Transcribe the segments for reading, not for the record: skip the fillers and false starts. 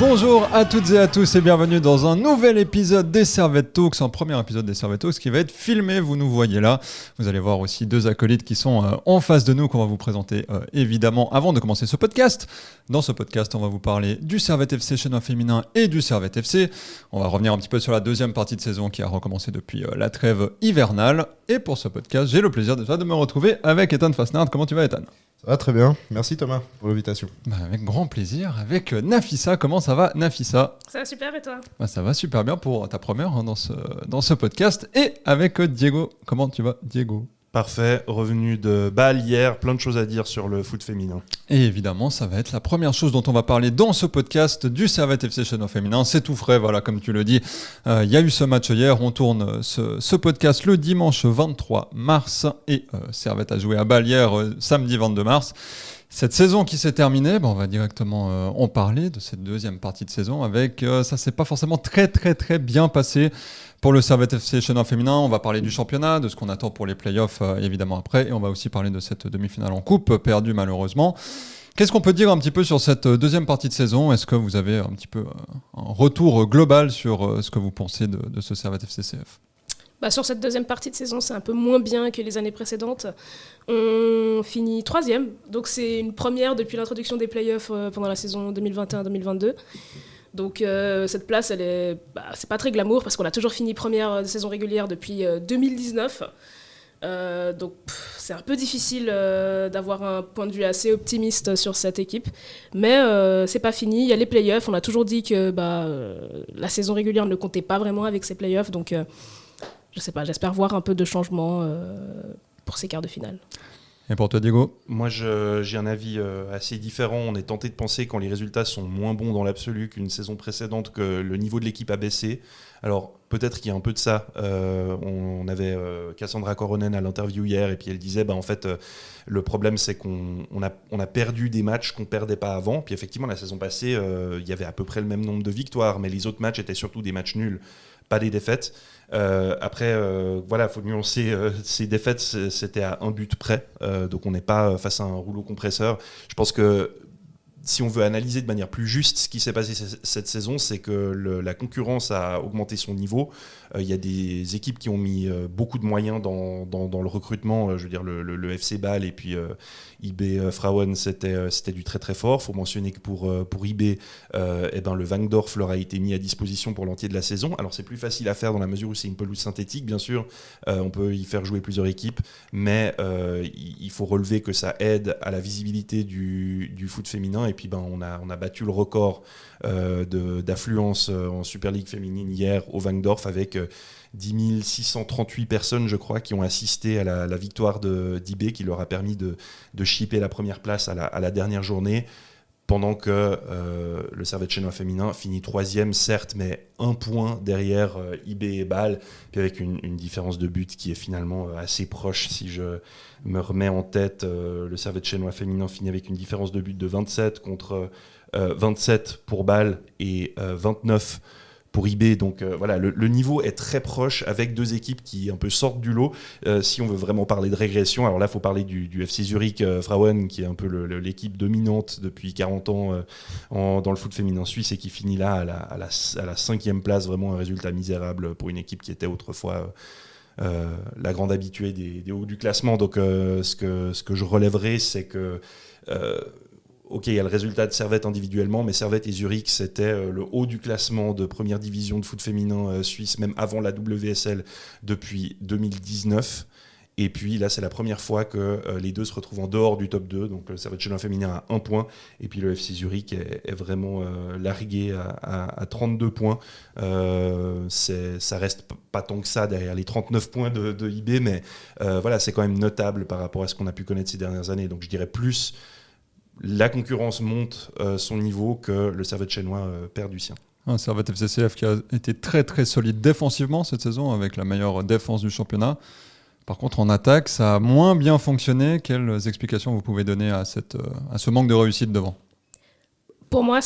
Bonjour à toutes et à tous et bienvenue dans un nouvel épisode des Servette Talks, un premier épisode des Servette Talks qui va être filmé, vous nous voyez là. Vous allez voir aussi deux acolytes qui sont en face de nous qu'on va vous présenter évidemment avant de commencer ce podcast. Dans ce podcast, on va vous parler du Servette FC Chenois féminin et du Servette FC. On va revenir un petit peu sur la deuxième partie de saison qui a recommencé depuis la trêve hivernale. Et pour ce podcast, j'ai le plaisir déjà de me retrouver avec Ethan Fasnard. Comment tu vas, Ethan ? Ça va très bien, merci Thomas pour l'invitation. Avec grand plaisir, avec Nafissa. Comment ça va, Nafissa ? Ça va super et toi ? Ça va super bien pour ta première dans ce podcast. Et avec Diego. Comment tu vas, Diego ? Parfait, revenu de Bâle hier, plein de choses à dire sur le foot féminin. Et évidemment, ça va être la première chose dont on va parler dans ce podcast du Servette FC Chenois féminin. C'est tout frais, voilà, comme tu le dis. Il y a eu ce match hier, on tourne ce podcast le dimanche 23 mars et Servette a joué à Bâle hier, samedi 22 mars. Cette saison qui s'est terminée, on va directement en parler de cette deuxième partie de saison avec ça s'est pas forcément très bien passé pour le Servette FC Chenois féminin. On va parler du championnat, de ce qu'on attend pour les playoffs évidemment après, et on va aussi parler de cette demi-finale en coupe perdue malheureusement. Qu'est-ce qu'on peut dire un petit peu sur cette deuxième partie de saison ? Est-ce que vous avez un petit peu un retour global sur ce que vous pensez de ce Servette FCCF ? Sur cette deuxième partie de saison, c'est un peu moins bien que les années précédentes. On finit 3e, donc c'est une première depuis l'introduction des playoffs pendant la saison 2021-2022. Donc cette place, c'est pas très glamour parce qu'on a toujours fini première saison régulière depuis 2019. Donc c'est un peu difficile d'avoir un point de vue assez optimiste sur cette équipe. Mais c'est pas fini, il y a les playoffs. On a toujours dit que la saison régulière ne comptait pas vraiment avec ces playoffs. Donc je sais pas, j'espère voir un peu de changement pour ces quarts de finale. Et pour toi, Diego ? Moi, j'ai un avis assez différent. On est tenté de penser, quand les résultats sont moins bons dans l'absolu qu'une saison précédente, que le niveau de l'équipe a baissé. Alors, peut-être qu'il y a un peu de ça. On avait Cassandra Coronen à l'interview hier, et puis elle disait, en fait, le problème, c'est qu'on a perdu des matchs qu'on ne perdait pas avant. Puis effectivement, la saison passée, il y avait à peu près le même nombre de victoires, mais les autres matchs étaient surtout des matchs nuls, pas des défaites. Après, voilà, faut nuancer. Ces défaites, c'était à un but près, donc on n'est pas face à un rouleau compresseur. Je pense que si on veut analyser de manière plus juste ce qui s'est passé cette saison, c'est que la concurrence a augmenté son niveau. Il y a des équipes qui ont mis beaucoup de moyens dans le recrutement. Je veux dire, le FC Bâle et puis IB Frauen, c'était du très très fort. Il faut mentionner que pour IB, le Wangdorf leur a été mis à disposition pour l'entier de la saison. Alors c'est plus facile à faire dans la mesure où c'est une pelouse synthétique, bien sûr. On peut y faire jouer plusieurs équipes, mais il faut relever que ça aide à la visibilité du foot féminin. Et puis on a battu le record d'affluence en Super League féminine hier au Wangdorf avec 10 638 personnes, je crois, qui ont assisté à la victoire d'IB, qui leur a permis de chipper la première place à la dernière journée, pendant que le Servette Chenois féminin finit 3e, certes, mais un point derrière IB et Bâle, puis avec une différence de but qui est finalement assez proche. Si je me remets en tête, le Servette Chenois féminin finit avec une différence de but de 27 contre 27 pour Bâle et 29 pour IB, donc voilà, le niveau est très proche avec deux équipes qui un peu sortent du lot. Si on veut vraiment parler de régression, alors là il faut parler du FC Zurich Frauen, qui est un peu l'équipe dominante depuis 40 ans dans le foot féminin suisse, et qui finit là à la 5e place, vraiment un résultat misérable pour une équipe qui était autrefois la grande habituée des hauts du classement. Donc ce que je relèverai, c'est que ok, il y a le résultat de Servette individuellement, mais Servette et Zurich, c'était le haut du classement de première division de foot féminin suisse, même avant la WSL, depuis 2019. Et puis là, c'est la première fois que les deux se retrouvent en dehors du top 2. Donc le Servette Chenois féminin à 1 point. Et puis le FC Zurich est vraiment largué à 32 points. Ça reste pas tant que ça derrière les 39 points de IB, mais voilà, c'est quand même notable par rapport à ce qu'on a pu connaître ces dernières années. Donc je dirais plus la concurrence monte son niveau que le Servette Chenois perd du sien. Un Servette FCCF qui a été très très solide défensivement cette saison, avec la meilleure défense du championnat. Par contre, en attaque, ça a moins bien fonctionné. Quelles explications vous pouvez donner à ce manque de réussite devant ? Pour moi,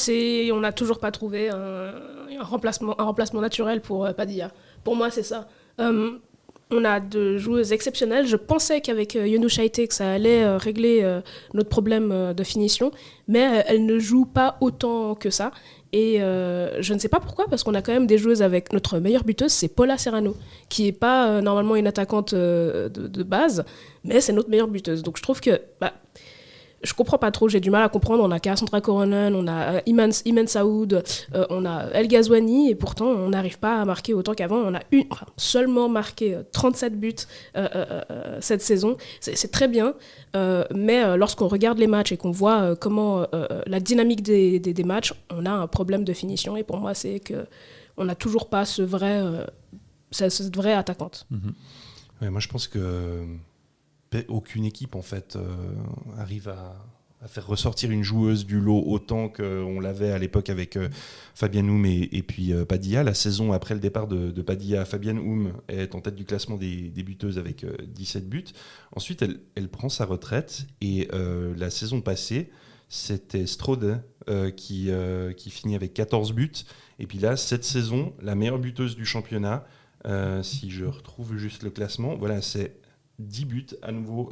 on n'a toujours pas trouvé un remplacement naturel pour Padilla. Pour moi, c'est ça. On a de joueuses exceptionnelles. Je pensais qu'avec Yonou Chaité, que ça allait régler notre problème de finition, mais elle ne joue pas autant que ça. Et je ne sais pas pourquoi, parce qu'on a quand même des joueuses avec notre meilleure buteuse, c'est Paula Serrano, qui n'est pas normalement une attaquante de base, mais c'est notre meilleure buteuse. Donc je trouve que je comprends pas trop, j'ai du mal à comprendre. On a Cassandra Coronan, on a Iman Saoud, on a El Ghazouani, et pourtant on n'arrive pas à marquer autant qu'avant. On a seulement marqué 37 buts cette saison. C'est très bien, mais lorsqu'on regarde les matchs et qu'on voit comment la dynamique des matchs, on a un problème de finition. Et pour moi, c'est qu'on n'a toujours pas cette vraie attaquante. Ouais, moi, je pense que aucune équipe en fait arrive à faire ressortir une joueuse du lot autant qu'on l'avait à l'époque avec Fabienne Houm et puis Padilla. La saison après le départ de Padilla, Fabienne Houm est en tête du classement des buteuses avec 17 buts. Ensuite, elle prend sa retraite et la saison passée, c'était Strode qui finit avec 14 buts. Et puis là, cette saison, la meilleure buteuse du championnat, si je retrouve juste le classement, voilà, c'est 10 buts à nouveau,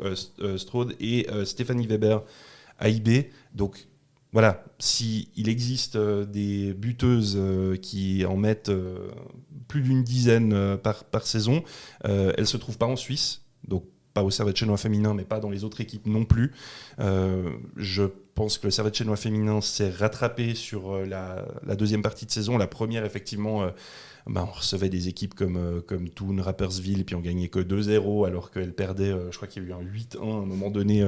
Strode et Stéphanie Weber à IB. Donc voilà, s'il existe des buteuses qui en mettent plus d'une dizaine par saison, elles ne se trouvent pas en Suisse, donc pas au Servette Chénois féminin, mais pas dans les autres équipes non plus. Je pense que le Servette Chénois féminin s'est rattrapé sur la deuxième partie de saison. La première, effectivement, on recevait des équipes comme Thun, Rapperswil, et puis on gagnait que 2-0, alors qu'elles perdaient, je crois qu'il y a eu un 8-1 à un moment donné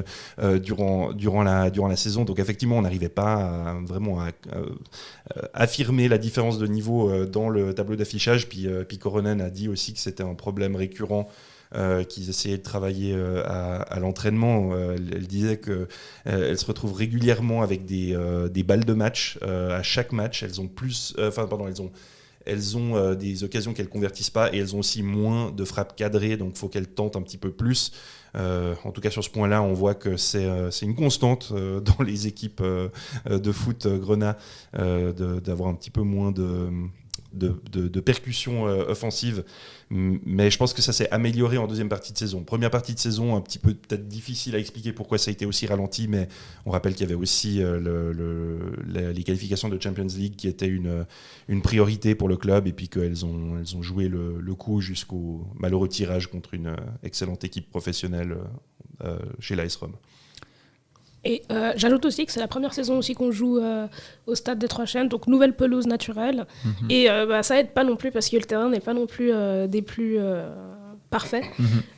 durant la saison. Donc effectivement, on n'arrivait pas vraiment à affirmer la différence de niveau dans le tableau d'affichage. Puis Coronen a dit aussi que c'était un problème récurrent qu'ils essayaient de travailler à l'entraînement. Elle disait qu'elle se retrouve régulièrement avec des balles de match à chaque match. Elles ont des occasions qu'elles ne convertissent pas et elles ont aussi moins de frappes cadrées, donc il faut qu'elles tentent un petit peu plus. En tout cas, sur ce point-là, on voit que c'est une constante dans les équipes de foot Grenat d'avoir un petit peu moins de percussions offensives. Mais je pense que ça s'est amélioré en deuxième partie de saison. Première partie de saison, un petit peu peut-être difficile à expliquer pourquoi ça a été aussi ralenti, mais on rappelle qu'il y avait aussi les qualifications de Champions League qui étaient une priorité pour le club, et puis qu'elles ont joué le coup jusqu'au malheureux tirage contre une excellente équipe professionnelle chez l'AS Rome. Et j'ajoute aussi que c'est la première saison aussi qu'on joue au Stade des Trois Chênes, donc nouvelle pelouse naturelle. Mm-hmm. Et ça aide pas non plus parce que le terrain n'est pas non plus des plus parfaits.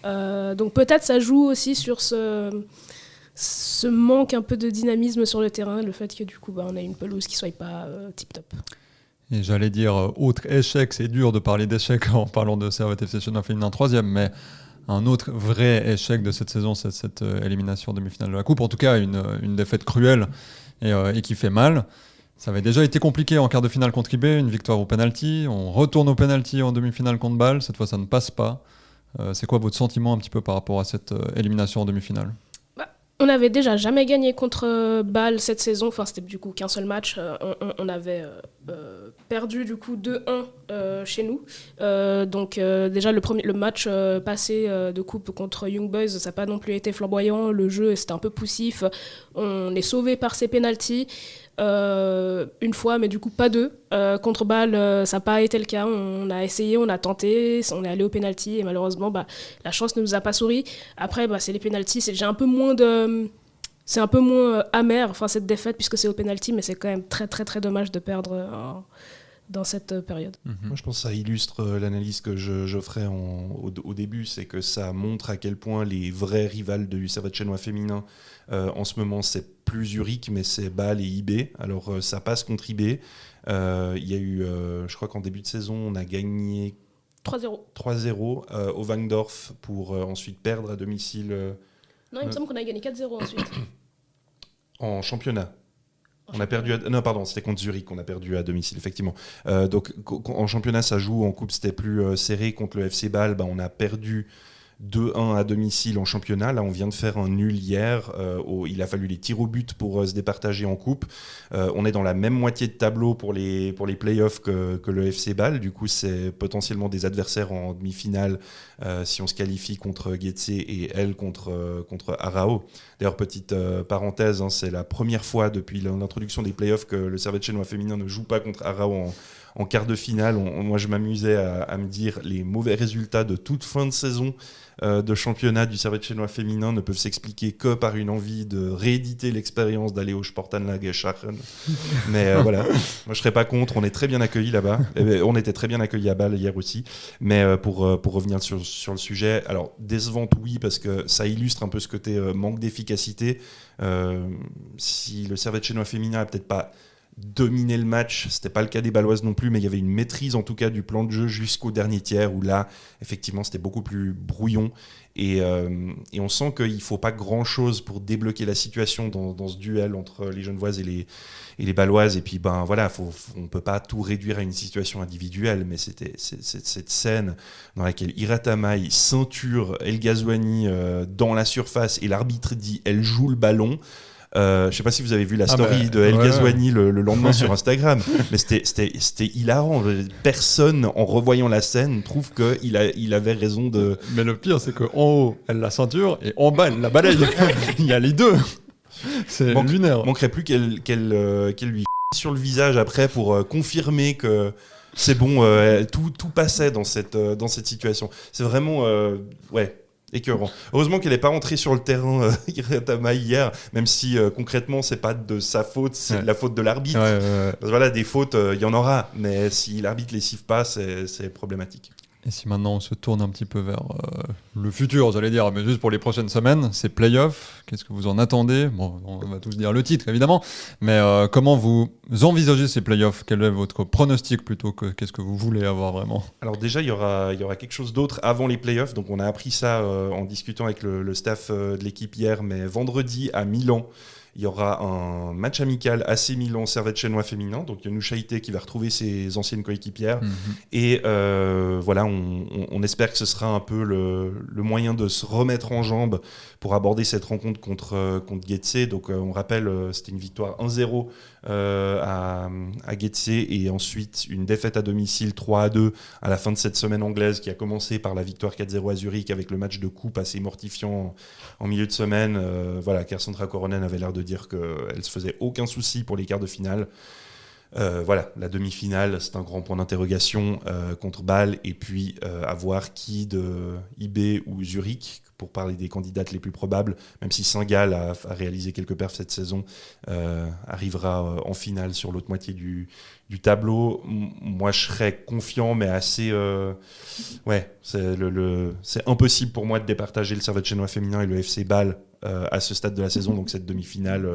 Mm-hmm. Donc peut-être ça joue aussi sur ce manque un peu de dynamisme sur le terrain, le fait que du coup on a une pelouse qui soit pas tip-top. Et j'allais dire, autre échec, c'est dur de parler d'échec en parlant de Servette FC Chénois féminin 3e, mais un autre vrai échec de cette saison, c'est cette élimination en demi-finale de la Coupe. En tout cas, une défaite cruelle et qui fait mal. Ça avait déjà été compliqué en quart de finale contre IB, une victoire au penalty. On retourne au penalty en demi-finale contre Bâle. Cette fois, ça ne passe pas. C'est quoi votre sentiment un petit peu par rapport à cette élimination en demi-finale ? On n'avait déjà jamais gagné contre Bâle cette saison. Enfin, c'était du coup qu'un seul match. On avait perdu du coup 2-1 chez nous. Donc déjà le match passé de coupe contre Young Boys, ça n'a pas non plus été flamboyant. Le jeu c'était un peu poussif. On est sauvé par ces pénaltys. Une fois, mais du coup pas deux. Contre Bâle, ça n'a pas été le cas. On a essayé, on a tenté, on est allé au pénalty et malheureusement, la chance ne nous a pas souri. Après, c'est les pénaltys, c'est un peu moins amer, cette défaite puisque c'est au pénalty, mais c'est quand même très très très dommage de perdre dans cette période. Moi, je pense que ça illustre l'analyse que je ferai au début, c'est que ça montre à quel point les vrais rivales du Servette Chénois féminin en ce moment, c'est plus Zurich, mais c'est Bâle et IB. Alors, ça passe contre IB. Il y a eu, je crois qu'en début de saison, on a gagné 3-0 au Wangdorf pour ensuite perdre à domicile. Non, il me semble qu'on a gagné 4-0 ensuite. En championnat. On a perdu non, pardon, c'était contre Zurich qu'on a perdu à domicile, effectivement. Donc, en championnat, ça joue. En coupe, c'était plus serré. Contre le FC Bâle, on a perdu 2-1 à domicile en championnat. Là, on vient de faire un nul hier. Il a fallu les tirs au but pour se départager en coupe. On est dans la même moitié de tableau pour les playoffs que le FC Bâle. Du coup, c'est potentiellement des adversaires en demi-finale si on se qualifie contre Getse et elle contre Arao. D'ailleurs, petite parenthèse, c'est la première fois depuis l'introduction des playoffs que le Servette Chénois féminin ne joue pas contre Arao en quart de finale. Moi, je m'amusais à me dire les mauvais résultats de toute fin de saison de championnat du Servette Chénois féminin ne peuvent s'expliquer que par une envie de rééditer l'expérience d'aller au Sportanlag et Schachen. Mais voilà, moi je serais pas contre, on est très bien accueillis là-bas. On était très bien accueillis à Bâle hier aussi. Mais pour revenir sur le sujet, alors décevante oui, parce que ça illustre un peu ce côté manque d'efficacité. Si le Servette Chénois féminin a peut-être pas dominer le match, c'était pas le cas des Bâloises non plus, mais il y avait une maîtrise en tout cas du plan de jeu jusqu'au dernier tiers où là effectivement c'était beaucoup plus brouillon et on sent qu'il faut pas grand chose pour débloquer la situation dans ce duel entre les Genevoises et les Bâloises. Et puis voilà, on peut pas tout réduire à une situation individuelle, mais c'était cette scène dans laquelle Iratamai ceinture El Ghazouani dans la surface et l'arbitre dit elle joue le ballon. Je sais pas si vous avez vu la story de El Ghazouani le lendemain sur Instagram, mais c'était hilarant. Personne, en revoyant la scène, trouve qu'il avait raison de... Mais le pire, c'est qu'en haut, elle la ceinture, et en bas, elle la balaye. Il y a les deux. C'est lunaire. Manquerait plus qu'elle lui sur le visage après pour confirmer que c'est bon, tout passait dans cette situation. C'est vraiment... écœurant. Heureusement qu'elle n'est pas entrée sur le terrain Iratamai hier, même si concrètement c'est pas de sa faute, c'est de la faute de l'arbitre. Voilà, des fautes, il y en aura, mais si l'arbitre les siffle pas, c'est problématique. Et si maintenant on se tourne un petit peu vers le futur, j'allais dire, mais juste pour les prochaines semaines, c'est playoff. Qu'est-ce que vous en attendez ? Bon, on va tous dire le titre évidemment, mais comment vous envisagez ces playoffs ? Quel est votre pronostic plutôt que qu'est-ce que vous voulez avoir vraiment ? Alors déjà, il y aura quelque chose d'autre avant les playoffs. Donc on a appris ça en discutant avec le staff de l'équipe hier, mais vendredi à Milan, il y aura un match amical AC Milan Servette Chénois féminin. Donc Yanoucha Ité qui va retrouver ses anciennes coéquipières. Et voilà, on espère que ce sera un peu le moyen de se remettre en jambes pour aborder cette rencontre contre Getse. Donc on rappelle, c'était une victoire 1-0 à Getse et ensuite une défaite à domicile 3-2 à la fin de cette semaine anglaise qui a commencé par la victoire 4-0 à Zurich avec le match de coupe assez mortifiant en milieu de semaine. Voilà, Kersandra Koronen avait l'air de dire qu'elle se faisait aucun souci pour les quarts de finale. Voilà, la demi-finale, c'est un grand point d'interrogation contre Bâle et puis à voir qui de IB ou Zurich, pour parler des candidates les plus probables, même si Saint-Gall a réalisé quelques perfs cette saison, arrivera en finale sur l'autre moitié du tableau. Moi, je serais confiant, mais assez... c'est impossible pour moi de départager le Servette Chénois féminin et le FC Bâle à ce stade de la saison, donc cette demi-finale,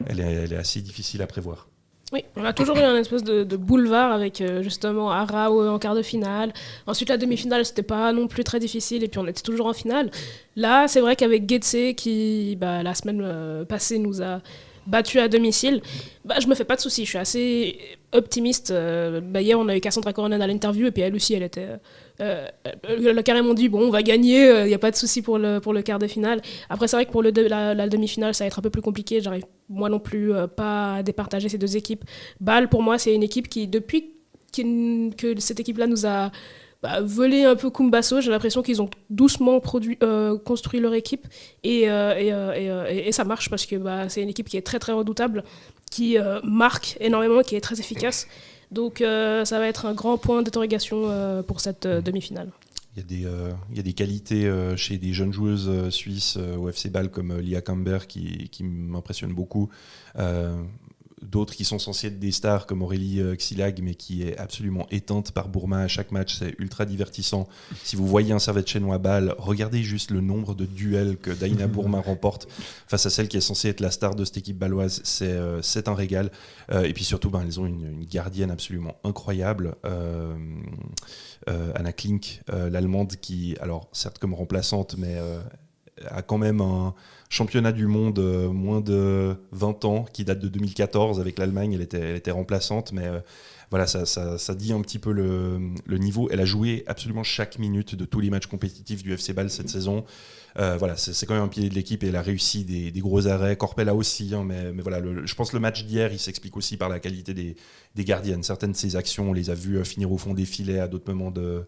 elle est assez difficile à prévoir. Oui, on a toujours eu un espèce de boulevard avec justement Arao en quart de finale. Ensuite, la demi-finale, c'était pas non plus très difficile et puis on était toujours en finale. Là, c'est vrai qu'avec Getse qui, la semaine passée, nous a battu à domicile, je me fais pas de soucis, je suis assez optimiste. Hier, on a eu Cassandra Koronen à l'interview et puis elle aussi, elle a carrément dit bon, on va gagner, il n'y a pas de souci pour le quart de finale. Après, c'est vrai que pour la demi-finale, ça va être un peu plus compliqué. J'arrive moi non plus pas à départager ces deux équipes. Bâle, pour moi, c'est une équipe qui, depuis que cette équipe-là nous a volé un peu Kumbasso, j'ai l'impression qu'ils ont doucement construit leur équipe et ça marche parce que c'est une équipe qui est très très redoutable, qui marque énormément, qui est très efficace. Donc ça va être un grand point d'interrogation pour cette demi-finale. Il y a des qualités chez des jeunes joueuses suisses au FC Bâle comme Lia Camber qui m'impressionnent beaucoup. D'autres qui sont censés être des stars comme Aurélie Xilag, mais qui est absolument éteinte par Bourma à chaque match. C'est ultra divertissant. Si vous voyez un Servette Chénois Bâle, regardez juste le nombre de duels que Daina Bourma remporte face à celle qui est censée être la star de cette équipe bâloise. C'est un régal. Et puis surtout, elles ont une gardienne absolument incroyable. Anna Klink, l'Allemande, qui, alors certes comme remplaçante, mais a quand même un championnat du monde moins de 20 ans qui date de 2014 avec l'Allemagne. Elle était remplaçante, mais voilà, ça dit un petit peu le niveau. Elle a joué absolument chaque minute de tous les matchs compétitifs du FC Bâle cette saison. Voilà, c'est quand même un pilier de l'équipe et elle a réussi des gros arrêts. Corpella aussi, hein, mais voilà, je pense que le match d'hier, il s'explique aussi par la qualité des gardiennes. Certaines de ses actions, on les a vues finir au fond des filets à d'autres moments de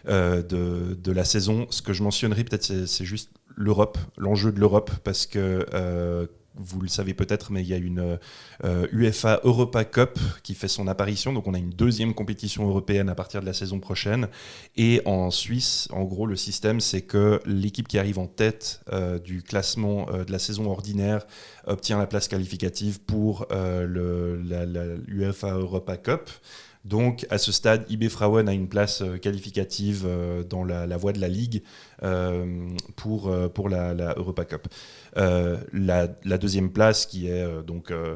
la saison. Ce que je mentionnerai peut-être, c'est juste l'Europe, l'enjeu de l'Europe, parce que vous le savez peut-être, mais il y a une UEFA Europa Cup qui fait son apparition. Donc on a une deuxième compétition européenne à partir de la saison prochaine. Et en Suisse, en gros, le système, c'est que l'équipe qui arrive en tête du classement de la saison ordinaire obtient la place qualificative pour la UEFA Europa Cup. Donc, à ce stade, IB Frauen a une place qualificative dans la voie de la Ligue pour la Europa Cup. La deuxième place, qui est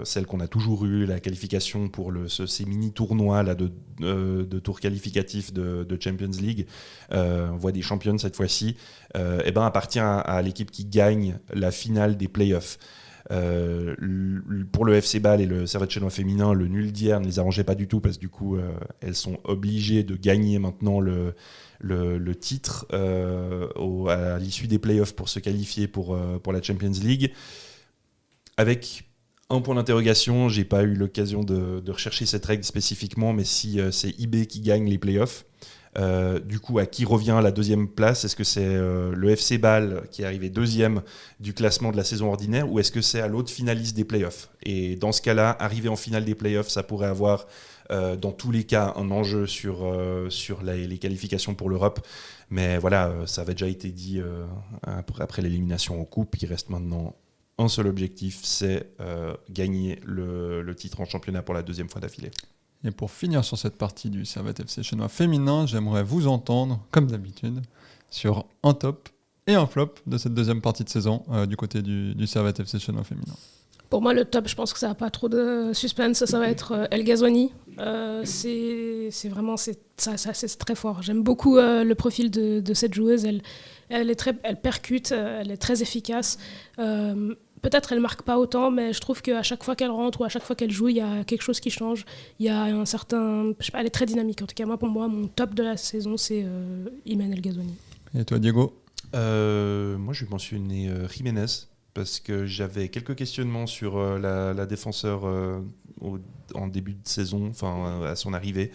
celle qu'on a toujours eue, la qualification pour ces mini-tournois là, de tours qualificatifs de Champions League, on voit des championnes cette fois-ci, appartient à l'équipe qui gagne la finale des playoffs. Pour le FC Bâle et le Servette Chénois féminin, le nul d'hier ne les arrangeait pas du tout parce que du coup elles sont obligées de gagner maintenant le titre à l'issue des playoffs pour se qualifier pour la Champions League. Avec un point d'interrogation, j'ai pas eu l'occasion de rechercher cette règle spécifiquement, mais si c'est IB qui gagne les playoffs, du coup, à qui revient la deuxième place ? Est-ce que c'est le FC Bâle qui est arrivé deuxième du classement de la saison ordinaire, ou est-ce que c'est à l'autre finaliste des playoffs ? Et dans ce cas-là, arriver en finale des playoffs, ça pourrait avoir dans tous les cas un enjeu sur les qualifications pour l'Europe. Mais voilà, ça avait déjà été dit après l'élimination en coupe. Il reste maintenant un seul objectif, c'est gagner le titre en championnat pour la deuxième fois d'affilée. Et pour finir sur cette partie du Servette FC Chénois féminin, j'aimerais vous entendre, comme d'habitude, sur un top et un flop de cette deuxième partie de saison du côté du Servette FC Chénois féminin. Pour moi, le top, je pense que ça n'a pas trop de suspense. Ça va être El Ghazouani. C'est très fort. J'aime beaucoup le profil de cette joueuse. Elle percute, elle est très efficace. Peut-être elle ne marque pas autant, mais je trouve qu'à chaque fois qu'elle rentre ou à chaque fois qu'elle joue, il y a quelque chose qui change. Il y a un certain... Je sais pas, elle est très dynamique. En tout cas, pour moi, mon top de la saison, c'est Imen El Ghazouani. Et toi, Diego ? Moi, je vais mentionner Jiménez, parce que j'avais quelques questionnements sur la défenseur en début de saison, à son arrivée.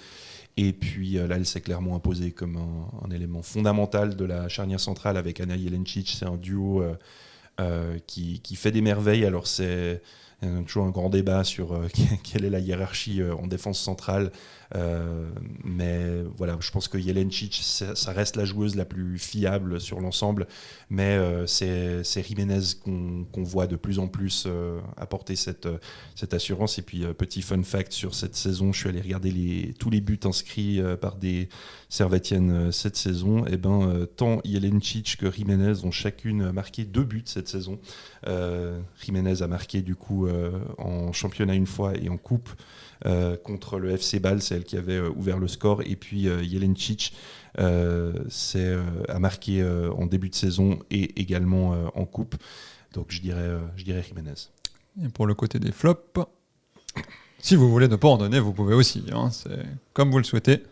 Et puis là, elle s'est clairement imposée comme un élément fondamental de la charnière centrale avec Ana Jelencic. C'est un duo qui fait des merveilles. Alors c'est toujours un grand débat sur quelle est la hiérarchie en défense centrale. Mais voilà, je pense que Jelencic, ça reste la joueuse la plus fiable sur l'ensemble. Mais c'est Jiménez qu'on voit de plus en plus apporter cette assurance. Et puis, petit fun fact sur cette saison, je suis allé regarder tous les buts inscrits par des Servettiennes cette saison. Et tant Jelencic que Jiménez ont chacune marqué 2 buts cette saison. Jiménez a marqué du coup en championnat une fois et en coupe contre le FC Bâle, c'est elle qui avait ouvert le score. Et puis Jelencic a marqué en début de saison et également en coupe. Donc je dirais Jiménez. Et pour le côté des flops, si vous voulez ne pas en donner, vous pouvez aussi. C'est comme vous le souhaitez.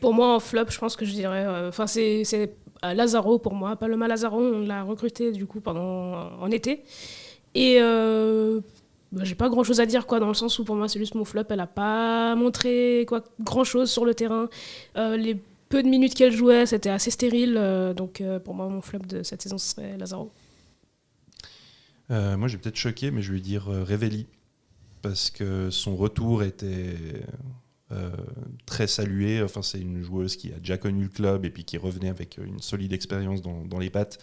Pour moi, en flop, je pense que je dirais... c'est Lazaro pour moi. Paloma Lazaro, on l'a recruté du coup en été. Et j'ai pas grand chose à dire dans le sens où pour moi c'est juste mon flop. Elle a pas montré grand chose sur le terrain. Les peu de minutes qu'elle jouait, c'était assez stérile. Donc pour moi, mon flop de cette saison, ce serait Lazaro. Moi, je vais peut-être choquer, mais je vais dire Revelli, parce que son retour était très salué. C'est une joueuse qui a déjà connu le club et puis qui revenait avec une solide expérience dans les pattes.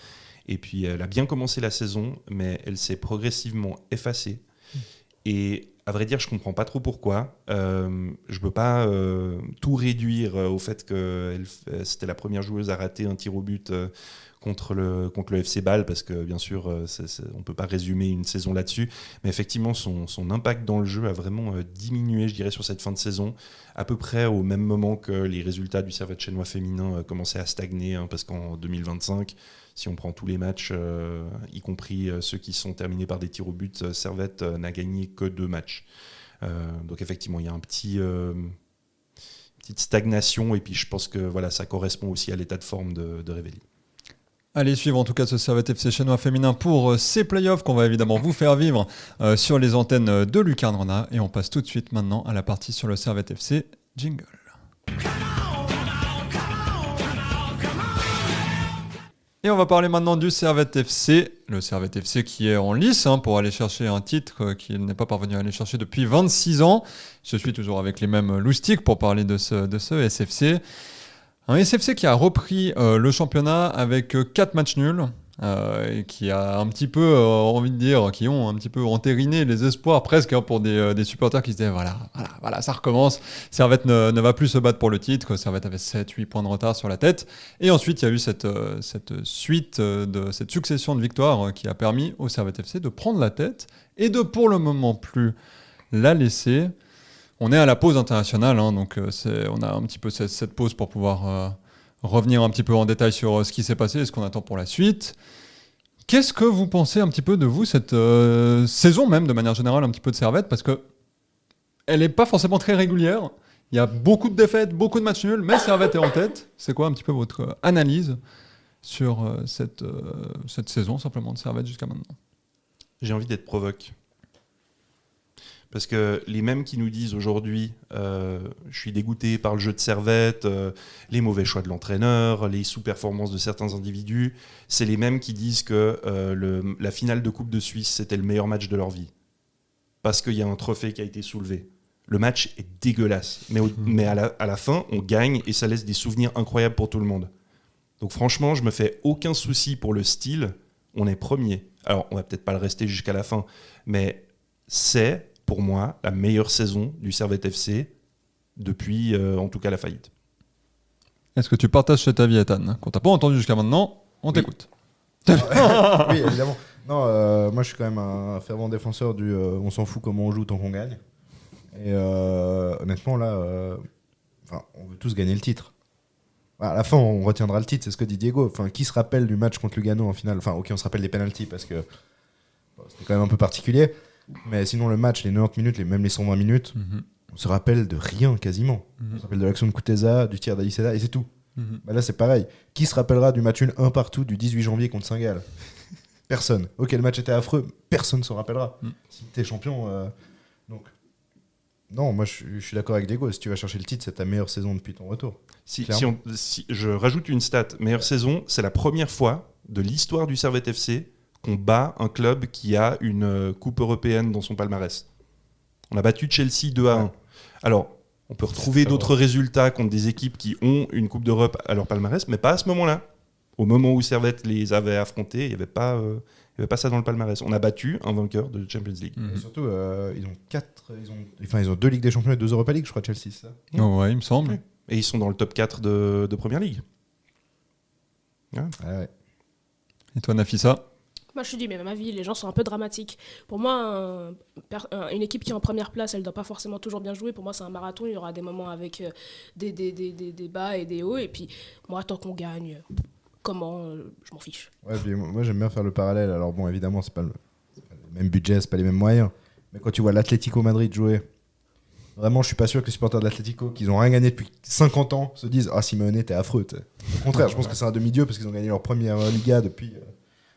Et puis elle a bien commencé la saison, mais elle s'est progressivement effacée. Et à vrai dire, je comprends pas trop pourquoi. Je peux pas tout réduire au fait que c'était la première joueuse à rater un tir au but contre le FC Bâle, parce que bien sûr, on peut pas résumer une saison là-dessus. Mais effectivement, son impact dans le jeu a vraiment diminué, je dirais, sur cette fin de saison, à peu près au même moment que les résultats du Servette chinois féminin commençaient à stagner, parce qu'en 2025, si on prend tous les matchs, y compris ceux qui sont terminés par des tirs au but, Servette n'a gagné que 2 matchs. Donc effectivement, il y a petite stagnation, et puis je pense que voilà, ça correspond aussi à l'état de forme de Révéli. Allez suivre en tout cas ce Servette FC chinois féminin pour ces playoffs qu'on va évidemment vous faire vivre sur les antennes de Lucarne Rona. Et on passe tout de suite maintenant à la partie sur le Servette FC. Jingle. Et on va parler maintenant du Servette FC. Le Servette FC qui est en lice pour aller chercher un titre qu'il n'est pas parvenu à aller chercher depuis 26 ans. Je suis toujours avec les mêmes loustiques pour parler de ce SFC. Un SFC qui a repris le championnat avec 4 matchs nuls et qui a un petit peu, envie de dire, qui ont un petit peu entériné les espoirs presque pour des supporters qui se disaient voilà, ça recommence. Servette ne va plus se battre pour le titre. Servette avait 7-8 points de retard sur la tête. Et ensuite, il y a eu cette succession de victoires qui a permis au Servette FC de prendre la tête et de, pour le moment, plus la laisser. On est à la pause internationale, donc on a un petit peu cette pause pour pouvoir revenir un petit peu en détail sur ce qui s'est passé et ce qu'on attend pour la suite. Qu'est-ce que vous pensez un petit peu de vous, cette saison même, de manière générale, un petit peu de Servette, parce qu'elle n'est pas forcément très régulière. Il y a beaucoup de défaites, beaucoup de matchs nuls, mais Servette est en tête. C'est quoi un petit peu votre analyse sur cette saison, simplement, de Servette jusqu'à maintenant ? J'ai envie d'être provoque. Parce que les mêmes qui nous disent aujourd'hui je suis dégoûté par le jeu de Servette, les mauvais choix de l'entraîneur, les sous-performances de certains individus, c'est les mêmes qui disent que la finale de Coupe de Suisse, c'était le meilleur match de leur vie. Parce qu'il y a un trophée qui a été soulevé. Le match est dégueulasse. Mais à la fin, on gagne et ça laisse des souvenirs incroyables pour tout le monde. Donc franchement, je me fais aucun souci pour le style. On est premier. Alors, on va peut-être pas le rester jusqu'à la fin, mais c'est, pour moi, la meilleure saison du Servette FC depuis, en tout cas, la faillite. Est-ce que tu partages cet avis, Ethan ? Qu'on t'a pas entendu jusqu'à maintenant, on t'écoute. Oui, évidemment. Non, moi, je suis quand même un fervent défenseur du on s'en fout comment on joue tant qu'on gagne. Et honnêtement, là, on veut tous gagner le titre. À la fin, on retiendra le titre, c'est ce que dit Diego. Qui se rappelle du match contre Lugano en finale ? Ok, on se rappelle des pénaltys parce que c'était quand même un peu particulier. Mais sinon, le match, les 90 minutes, même les 120 minutes, on se rappelle de rien quasiment. On se rappelle de l'action de Kuteza, du tir d'Aliceda, et c'est tout. Là, c'est pareil. Qui se rappellera du match 1 partout du 18 janvier contre Saint-Gall ? Personne. Ok, le match était affreux, personne ne s'en rappellera. Si t'es champion, donc... Non, moi je suis d'accord avec Diego. Si tu vas chercher le titre, c'est ta meilleure saison depuis ton retour. Si je rajoute une stat, meilleure saison, c'est la première fois de l'histoire du Servette FC qu'on bat un club qui a une coupe européenne dans son palmarès. On a battu Chelsea 2-1. Alors, on peut retrouver d'autres résultats contre des équipes qui ont une coupe d'Europe à leur palmarès, mais pas à ce moment-là. Au moment où Servette les avait affrontés, il n'y avait pas ça dans le palmarès. On a battu un vainqueur de Champions League. Et surtout, ils ont 2 Ligues des Champions et 2 Europa League, je crois, Chelsea, c'est ça ? Ouais, il me semble. Et ils sont dans le top 4 de Première Ligue. Ouais. Ah ouais. Et toi, Nafissa ? Moi, je suis du même avis, les gens sont un peu dramatiques. Pour moi, une équipe qui est en première place, elle ne doit pas forcément toujours bien jouer. Pour moi, c'est un marathon, il y aura des moments avec des bas et des hauts. Et puis, moi, tant qu'on gagne, je m'en fiche. Ouais, puis moi, j'aime bien faire le parallèle. Alors bon, évidemment, c'est pas le même budget, c'est pas les mêmes moyens. Mais quand tu vois l'Atlético Madrid jouer, vraiment, je suis pas sûr que les supporters de l'Atlético, qui n'ont rien gagné depuis 50 ans, se disent « Ah, Simeone, t'es affreux. » Au contraire, je pense que c'est un demi-dieu parce qu'ils ont gagné leur première Liga depuis...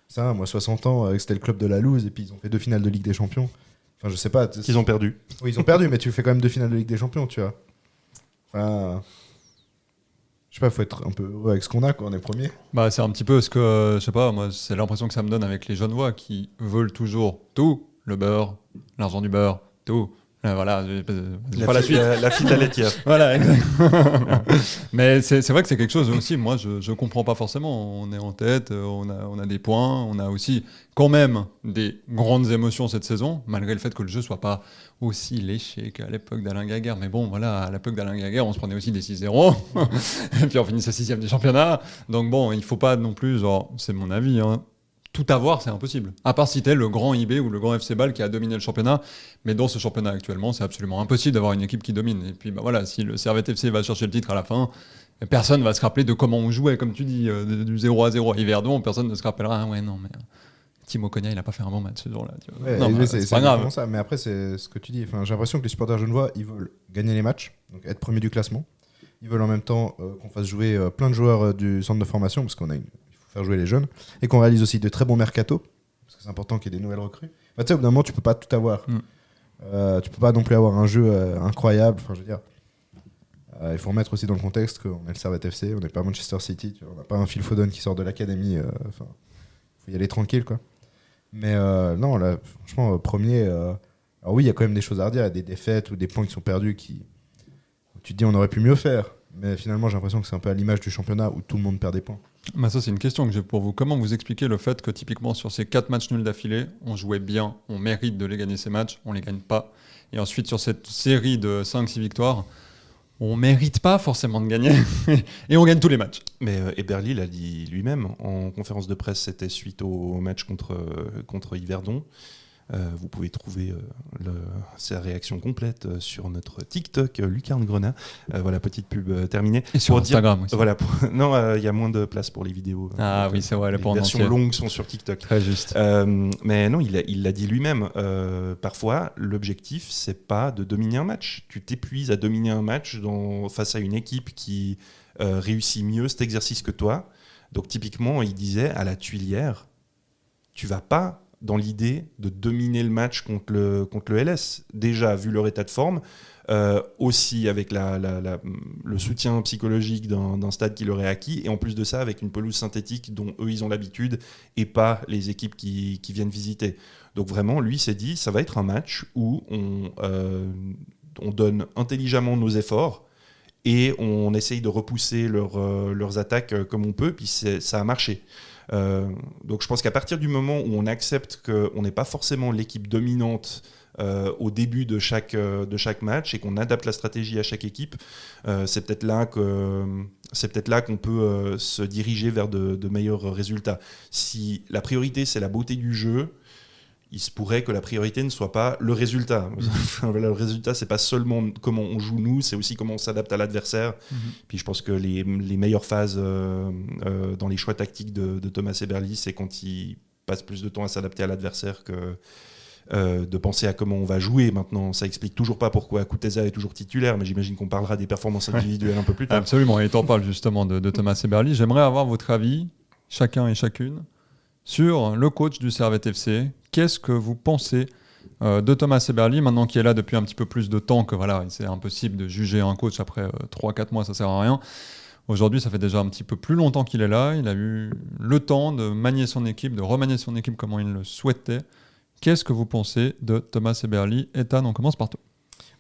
60 ans, c'était le club de la loose et puis ils ont fait 2 finales de Ligue des Champions. Enfin, je sais pas. Qu'ils ont perdu. Oui, ils ont perdu, mais tu fais quand même 2 finales de Ligue des Champions, tu vois. Enfin, je sais pas, faut être un peu heureux avec ce qu'on a quand on est premier. Bah, c'est un petit peu ce que, je sais pas, moi, c'est l'impression que ça me donne avec les Genevois qui veulent toujours tout, le beurre, l'argent du beurre, tout, Voilà, La fille de la laitière. Voilà, exactement. Mais c'est vrai que c'est quelque chose aussi, moi je comprends pas forcément. On est en tête, on a des points, on a aussi quand même des grandes émotions cette saison, malgré le fait que le jeu soit pas aussi léché qu'à l'époque d'Alain Gaguerre. Mais bon, voilà, à l'époque d'Alain Gaguerre, on se prenait aussi des 6-0, et puis on finissait 6e du championnat. Donc bon, il faut pas non plus, genre, c'est mon avis, hein, tout avoir, c'est impossible. À part si t'es le grand IB ou le grand FC Bâle qui a dominé le championnat. Mais dans ce championnat actuellement, c'est absolument impossible d'avoir une équipe qui domine. Et puis bah voilà, si le Servette FC va chercher le titre à la fin, personne va se rappeler de comment on jouait, comme tu dis, du 0-0 à Yverdon. Personne ne se rappellera, ah ouais, non, mais Timo Cogna, il a pas fait un bon match ce jour-là. Tu vois. Ouais, Non, bah, c'est pas grave. ça. Mais après, c'est ce que tu dis. Enfin, j'ai l'impression que les supporters genevois, ils veulent gagner les matchs, donc être premier du classement. Ils veulent en même temps qu'on fasse jouer plein de joueurs du centre de formation, parce il faut faire jouer les jeunes, et qu'on réalise aussi de très bons mercatos, parce que c'est important qu'il y ait des nouvelles recrues. Bah, tu sais, au bout d'un moment, tu peux pas tout avoir. Tu peux pas non plus avoir un jeu incroyable. Enfin, je veux dire, il faut remettre aussi dans le contexte qu'on est le Servette FC, on n'est pas Manchester City, tu vois, on n'a pas un Phil Foden qui sort de l'académie. Enfin, faut y aller tranquille, quoi. Mais non, là, franchement, premier. Alors oui, il y a quand même des choses à redire, il y a des défaites ou des points qui sont perdus qui. Tu te dis, on aurait pu mieux faire. Mais finalement, j'ai l'impression que c'est un peu à l'image du championnat où tout le monde perd des points. Bah ça, c'est une question que j'ai pour vous. Comment vous expliquez le fait que typiquement sur ces 4 matchs nuls d'affilée, on jouait bien, on mérite de les gagner ces matchs, on les gagne pas. Et ensuite, sur cette série de 5-6 victoires, on mérite pas forcément de gagner et on gagne tous les matchs. Mais Eberli l'a dit lui-même en conférence de presse, c'était suite au match contre Yverdon. Vous pouvez trouver sa réaction complète sur notre TikTok, Lucarne Grenat. Voilà, petite pub terminée. Et sur Instagram aussi. Voilà, non, il y a moins de place pour les vidéos. Ah oui, c'est vrai, les versions longues sont sur TikTok. Très juste. Mais non, il l'a dit lui-même. Parfois, l'objectif, c'est pas de dominer un match. Tu t'épuises à dominer un match face à une équipe qui réussit mieux cet exercice que toi. Donc typiquement, il disait à la Tuilière, tu vas pas dans l'idée de dominer le match contre le LS. Déjà, vu leur état de forme, aussi avec le soutien psychologique d'un stade qui leur est acquis, et en plus de ça, avec une pelouse synthétique dont eux, ils ont l'habitude, et pas les équipes qui viennent visiter. Donc vraiment, lui s'est dit, ça va être un match où on donne intelligemment nos efforts, et on essaye de repousser leurs attaques comme on peut, puis ça a marché. Donc je pense qu'à partir du moment où on accepte qu'on n'est pas forcément l'équipe dominante au début de chaque match et qu'on adapte la stratégie à chaque équipe, c'est peut-être là qu'on peut se diriger vers de meilleurs résultats. Si la priorité c'est la beauté du jeu, il se pourrait que la priorité ne soit pas le résultat. Le résultat, c'est pas seulement comment on joue nous, c'est aussi comment on s'adapte à l'adversaire. Puis je pense que les meilleures phases dans les choix tactiques de Thomas Eberli, c'est quand il passe plus de temps à s'adapter à l'adversaire que de penser à comment on va jouer. Maintenant, ça explique toujours pas pourquoi Kuteza est toujours titulaire, mais j'imagine qu'on parlera des performances individuelles un peu plus tard. Absolument, et t'en parles justement de Thomas Eberli. J'aimerais avoir votre avis, chacun et chacune, sur le coach du Servette FC. Qu'est-ce que vous pensez de Thomas Eberli, maintenant qu'il est là depuis un petit peu plus de temps, que voilà, c'est impossible de juger un coach après 3-4 mois, ça sert à rien. Aujourd'hui, ça fait déjà un petit peu plus longtemps qu'il est là. Il a eu le temps de manier son équipe, de remanier son équipe comme il le souhaitait. Qu'est-ce que vous pensez de Thomas Eberli? Ethan, on commence par toi.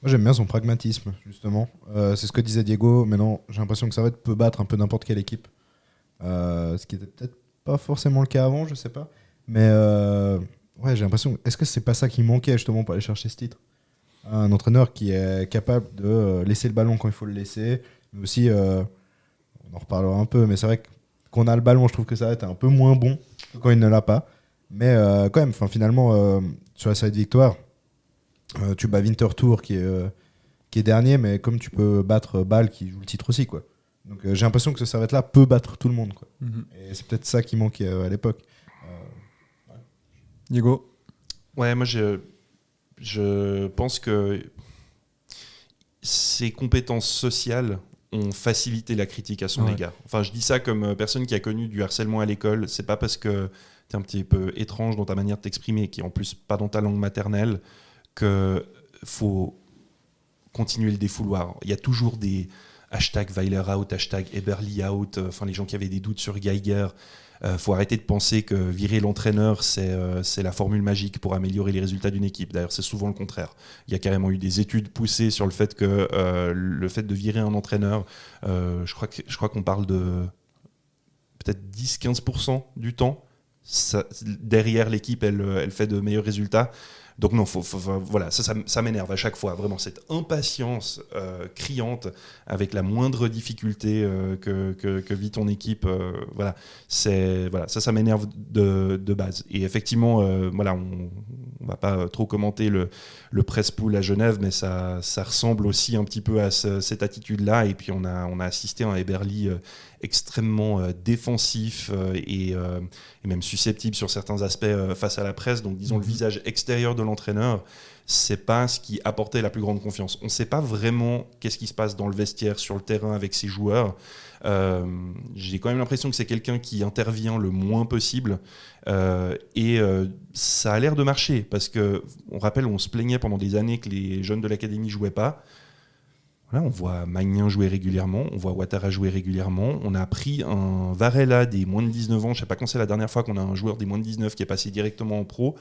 Moi, j'aime bien son pragmatisme, justement. C'est ce que disait Diego. Maintenant, j'ai l'impression que Servette peut battre un peu n'importe quelle équipe. Ce qui était peut-être pas forcément le cas avant, je sais pas. Mais ouais, j'ai l'impression. Est-ce que c'est pas ça qui manquait justement pour aller chercher ce titre? Un entraîneur qui est capable de laisser le ballon quand il faut le laisser, mais aussi, on en reparlera un peu, mais c'est vrai que quand on a le ballon, je trouve que ça va être un peu moins bon que quand il ne l'a pas. Mais quand même, finalement, sur la série de victoires, tu bats Winterthur qui est dernier, mais comme tu peux battre Bâle qui joue le titre aussi, quoi. Donc j'ai l'impression que ce Servette-là peut battre tout le monde, quoi. Et c'est peut-être ça qui manquait à l'époque. Diego? Ouais, moi je pense que ses compétences sociales ont facilité la critique à son égard. Enfin, je dis ça comme personne qui a connu du harcèlement à l'école. C'est pas parce que t'es un petit peu étrange dans ta manière de t'exprimer, qui est en plus pas dans ta langue maternelle, que faut continuer le défouloir. Il y a toujours des hashtag Weiler out, hashtag Eberli out, enfin les gens qui avaient des doutes sur Geiger. faut arrêter de penser que virer l'entraîneur, c'est la formule magique pour améliorer les résultats d'une équipe. D'ailleurs, c'est souvent le contraire. Il y a carrément eu des études poussées sur le fait que le fait de virer un entraîneur, je crois qu'on parle de peut-être 10-15% du temps, derrière l'équipe, elle fait de meilleurs résultats. Donc non, voilà, ça m'énerve à chaque fois, vraiment cette impatience criante avec la moindre difficulté que vit ton équipe. Voilà, ça m'énerve de base. Et effectivement, voilà, on va pas trop commenter le press pool à Genève, mais ça ressemble aussi un petit peu à cette attitude-là. Et puis on a assisté à un Eberly extrêmement défensif et même susceptible sur certains aspects face à la presse. Donc disons le visage extérieur de l'entraîneur, c'est pas ce qui apportait la plus grande confiance. On ne sait pas vraiment qu'est-ce qui se passe dans le vestiaire, sur le terrain avec ses joueurs. J'ai quand même l'impression que c'est quelqu'un qui intervient le moins possible et ça a l'air de marcher parce que on rappelle, on se plaignait pendant des années que les jeunes de l'académie jouaient pas. Voilà, on voit Magnin jouer régulièrement, on voit Ouattara jouer régulièrement. On a pris un Varela des moins de 19 ans. Je ne sais pas quand c'est la dernière fois qu'on a un joueur des moins de 19 qui est passé directement en pro.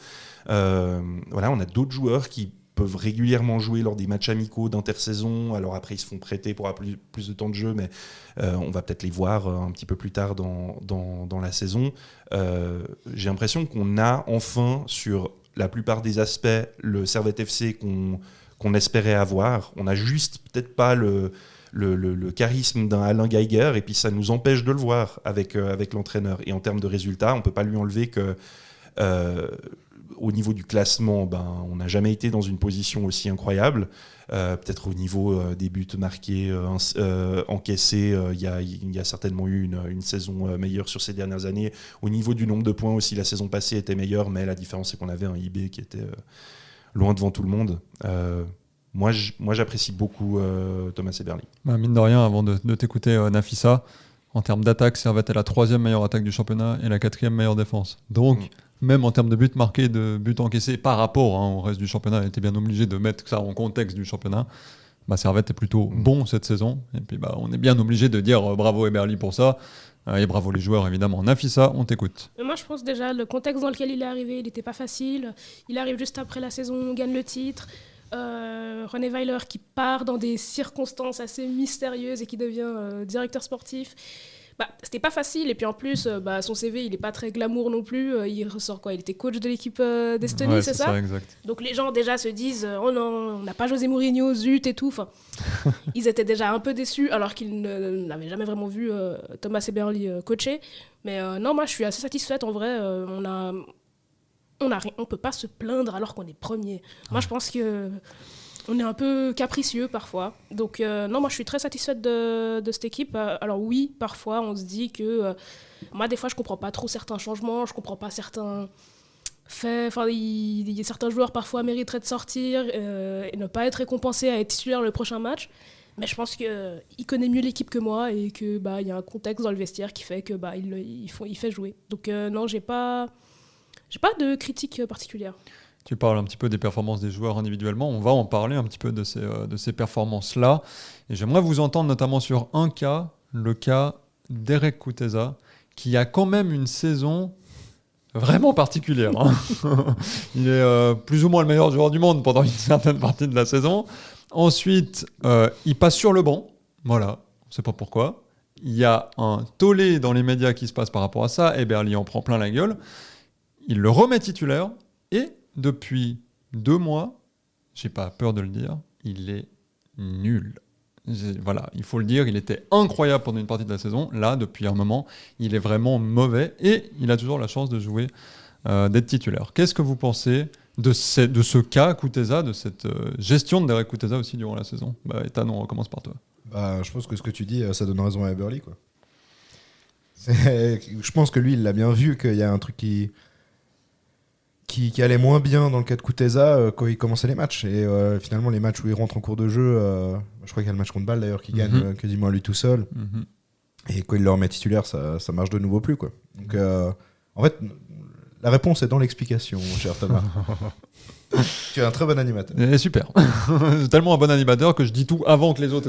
Voilà, on a d'autres joueurs qui peuvent régulièrement jouer lors des matchs amicaux d'intersaison. Alors après, ils se font prêter pour avoir plus de temps de jeu, mais on va peut-être les voir un petit peu plus tard dans la saison. J'ai l'impression qu'on a enfin, sur la plupart des aspects, le Servette FC qu'on espérait avoir. On n'a juste peut-être pas le charisme d'un Alain Geiger, et puis ça nous empêche de le voir avec l'entraîneur. Et en termes de résultats, on ne peut pas lui enlever que au niveau du classement, on n'a jamais été dans une position aussi incroyable. Peut-être au niveau des buts marqués, encaissés, il y a certainement eu une saison meilleure sur ces dernières années. Au niveau du nombre de points aussi, la saison passée était meilleure, mais la différence c'est qu'on avait un IB qui était loin devant tout le monde. Moi, j'apprécie beaucoup Thomas Eberly. Mine de rien, avant de t'écouter, Nafissa, en termes d'attaque, Servette est la 3e meilleure attaque du championnat et la 4e meilleure défense. Donc, même en termes de buts marqués, de buts encaissés, par rapport au reste du championnat, elle était bien obligé de mettre ça en contexte du championnat. Servette est plutôt bon cette saison. Et puis, on est bien obligé de dire bravo Eberly pour ça. Et bravo les joueurs, évidemment. Nafissa, on t'écoute. Moi, je pense déjà, le contexte dans lequel il est arrivé, il n'était pas facile. Il arrive juste après la saison, on gagne le titre. René Weiler qui part dans des circonstances assez mystérieuses et qui devient directeur sportif. C'était pas facile, et puis en plus son CV il est pas très glamour non plus. Il ressort quoi, il était coach de l'équipe d'Estonie, c'est ça exact. Donc les gens déjà se disent oh non, on n'a pas José Mourinho, zut et tout. Enfin, ils étaient déjà un peu déçus alors qu'ils n'avaient jamais vraiment vu Thomas Eberly coacher. Mais non, moi je suis assez satisfaite en vrai. On peut pas se plaindre alors qu'on est premier. Moi je pense que on est un peu capricieux parfois. Donc non, moi je suis très satisfaite de cette équipe. Alors oui, parfois on se dit que moi des fois je comprends pas trop certains changements, je comprends pas certains faits. Enfin, certains joueurs parfois mériteraient de sortir et ne pas être récompensés à être titulaires le prochain match. Mais je pense qu'il connaît mieux l'équipe que moi et que y a un contexte dans le vestiaire qui fait que il fait jouer. Donc non, j'ai pas de critique particulière. Tu parles un petit peu des performances des joueurs individuellement. On va en parler un petit peu de ces performances-là. Et j'aimerais vous entendre notamment sur un cas, le cas d'Eric Kuteza, qui a quand même une saison vraiment particulière. Il est plus ou moins le meilleur joueur du monde pendant une certaine partie de la saison. Ensuite, il passe sur le banc. Voilà, on ne sait pas pourquoi. Il y a un tollé dans les médias qui se passe par rapport à ça. Eberly en prend plein la gueule. Il le remet titulaire et depuis 2 mois, j'ai pas peur de le dire, il est nul. Voilà, il faut le dire, il était incroyable pendant une partie de la saison. Là, depuis un moment, il est vraiment mauvais et il a toujours la chance de jouer, d'être titulaire. Qu'est-ce que vous pensez de ce cas Kuteza, de cette gestion de Derek Kuteza aussi durant la saison ? Ethan, on recommence par toi. Je pense que ce que tu dis, ça donne raison à Eberly, quoi. Je pense que lui, il l'a bien vu qu'il y a un truc qui allait moins bien dans le cas de Kuteza quand il commençait les matchs. Et finalement, les matchs où il rentre en cours de jeu, je crois qu'il y a le match contre Bâle d'ailleurs qui gagne quasiment à lui tout seul. Et quand il le remet titulaire, ça marche de nouveau plus, quoi. Donc, en fait, la réponse est dans l'explication, mon cher Thomas. Tu es un très bon animateur. Et super. C'est tellement un bon animateur que je dis tout avant que les autres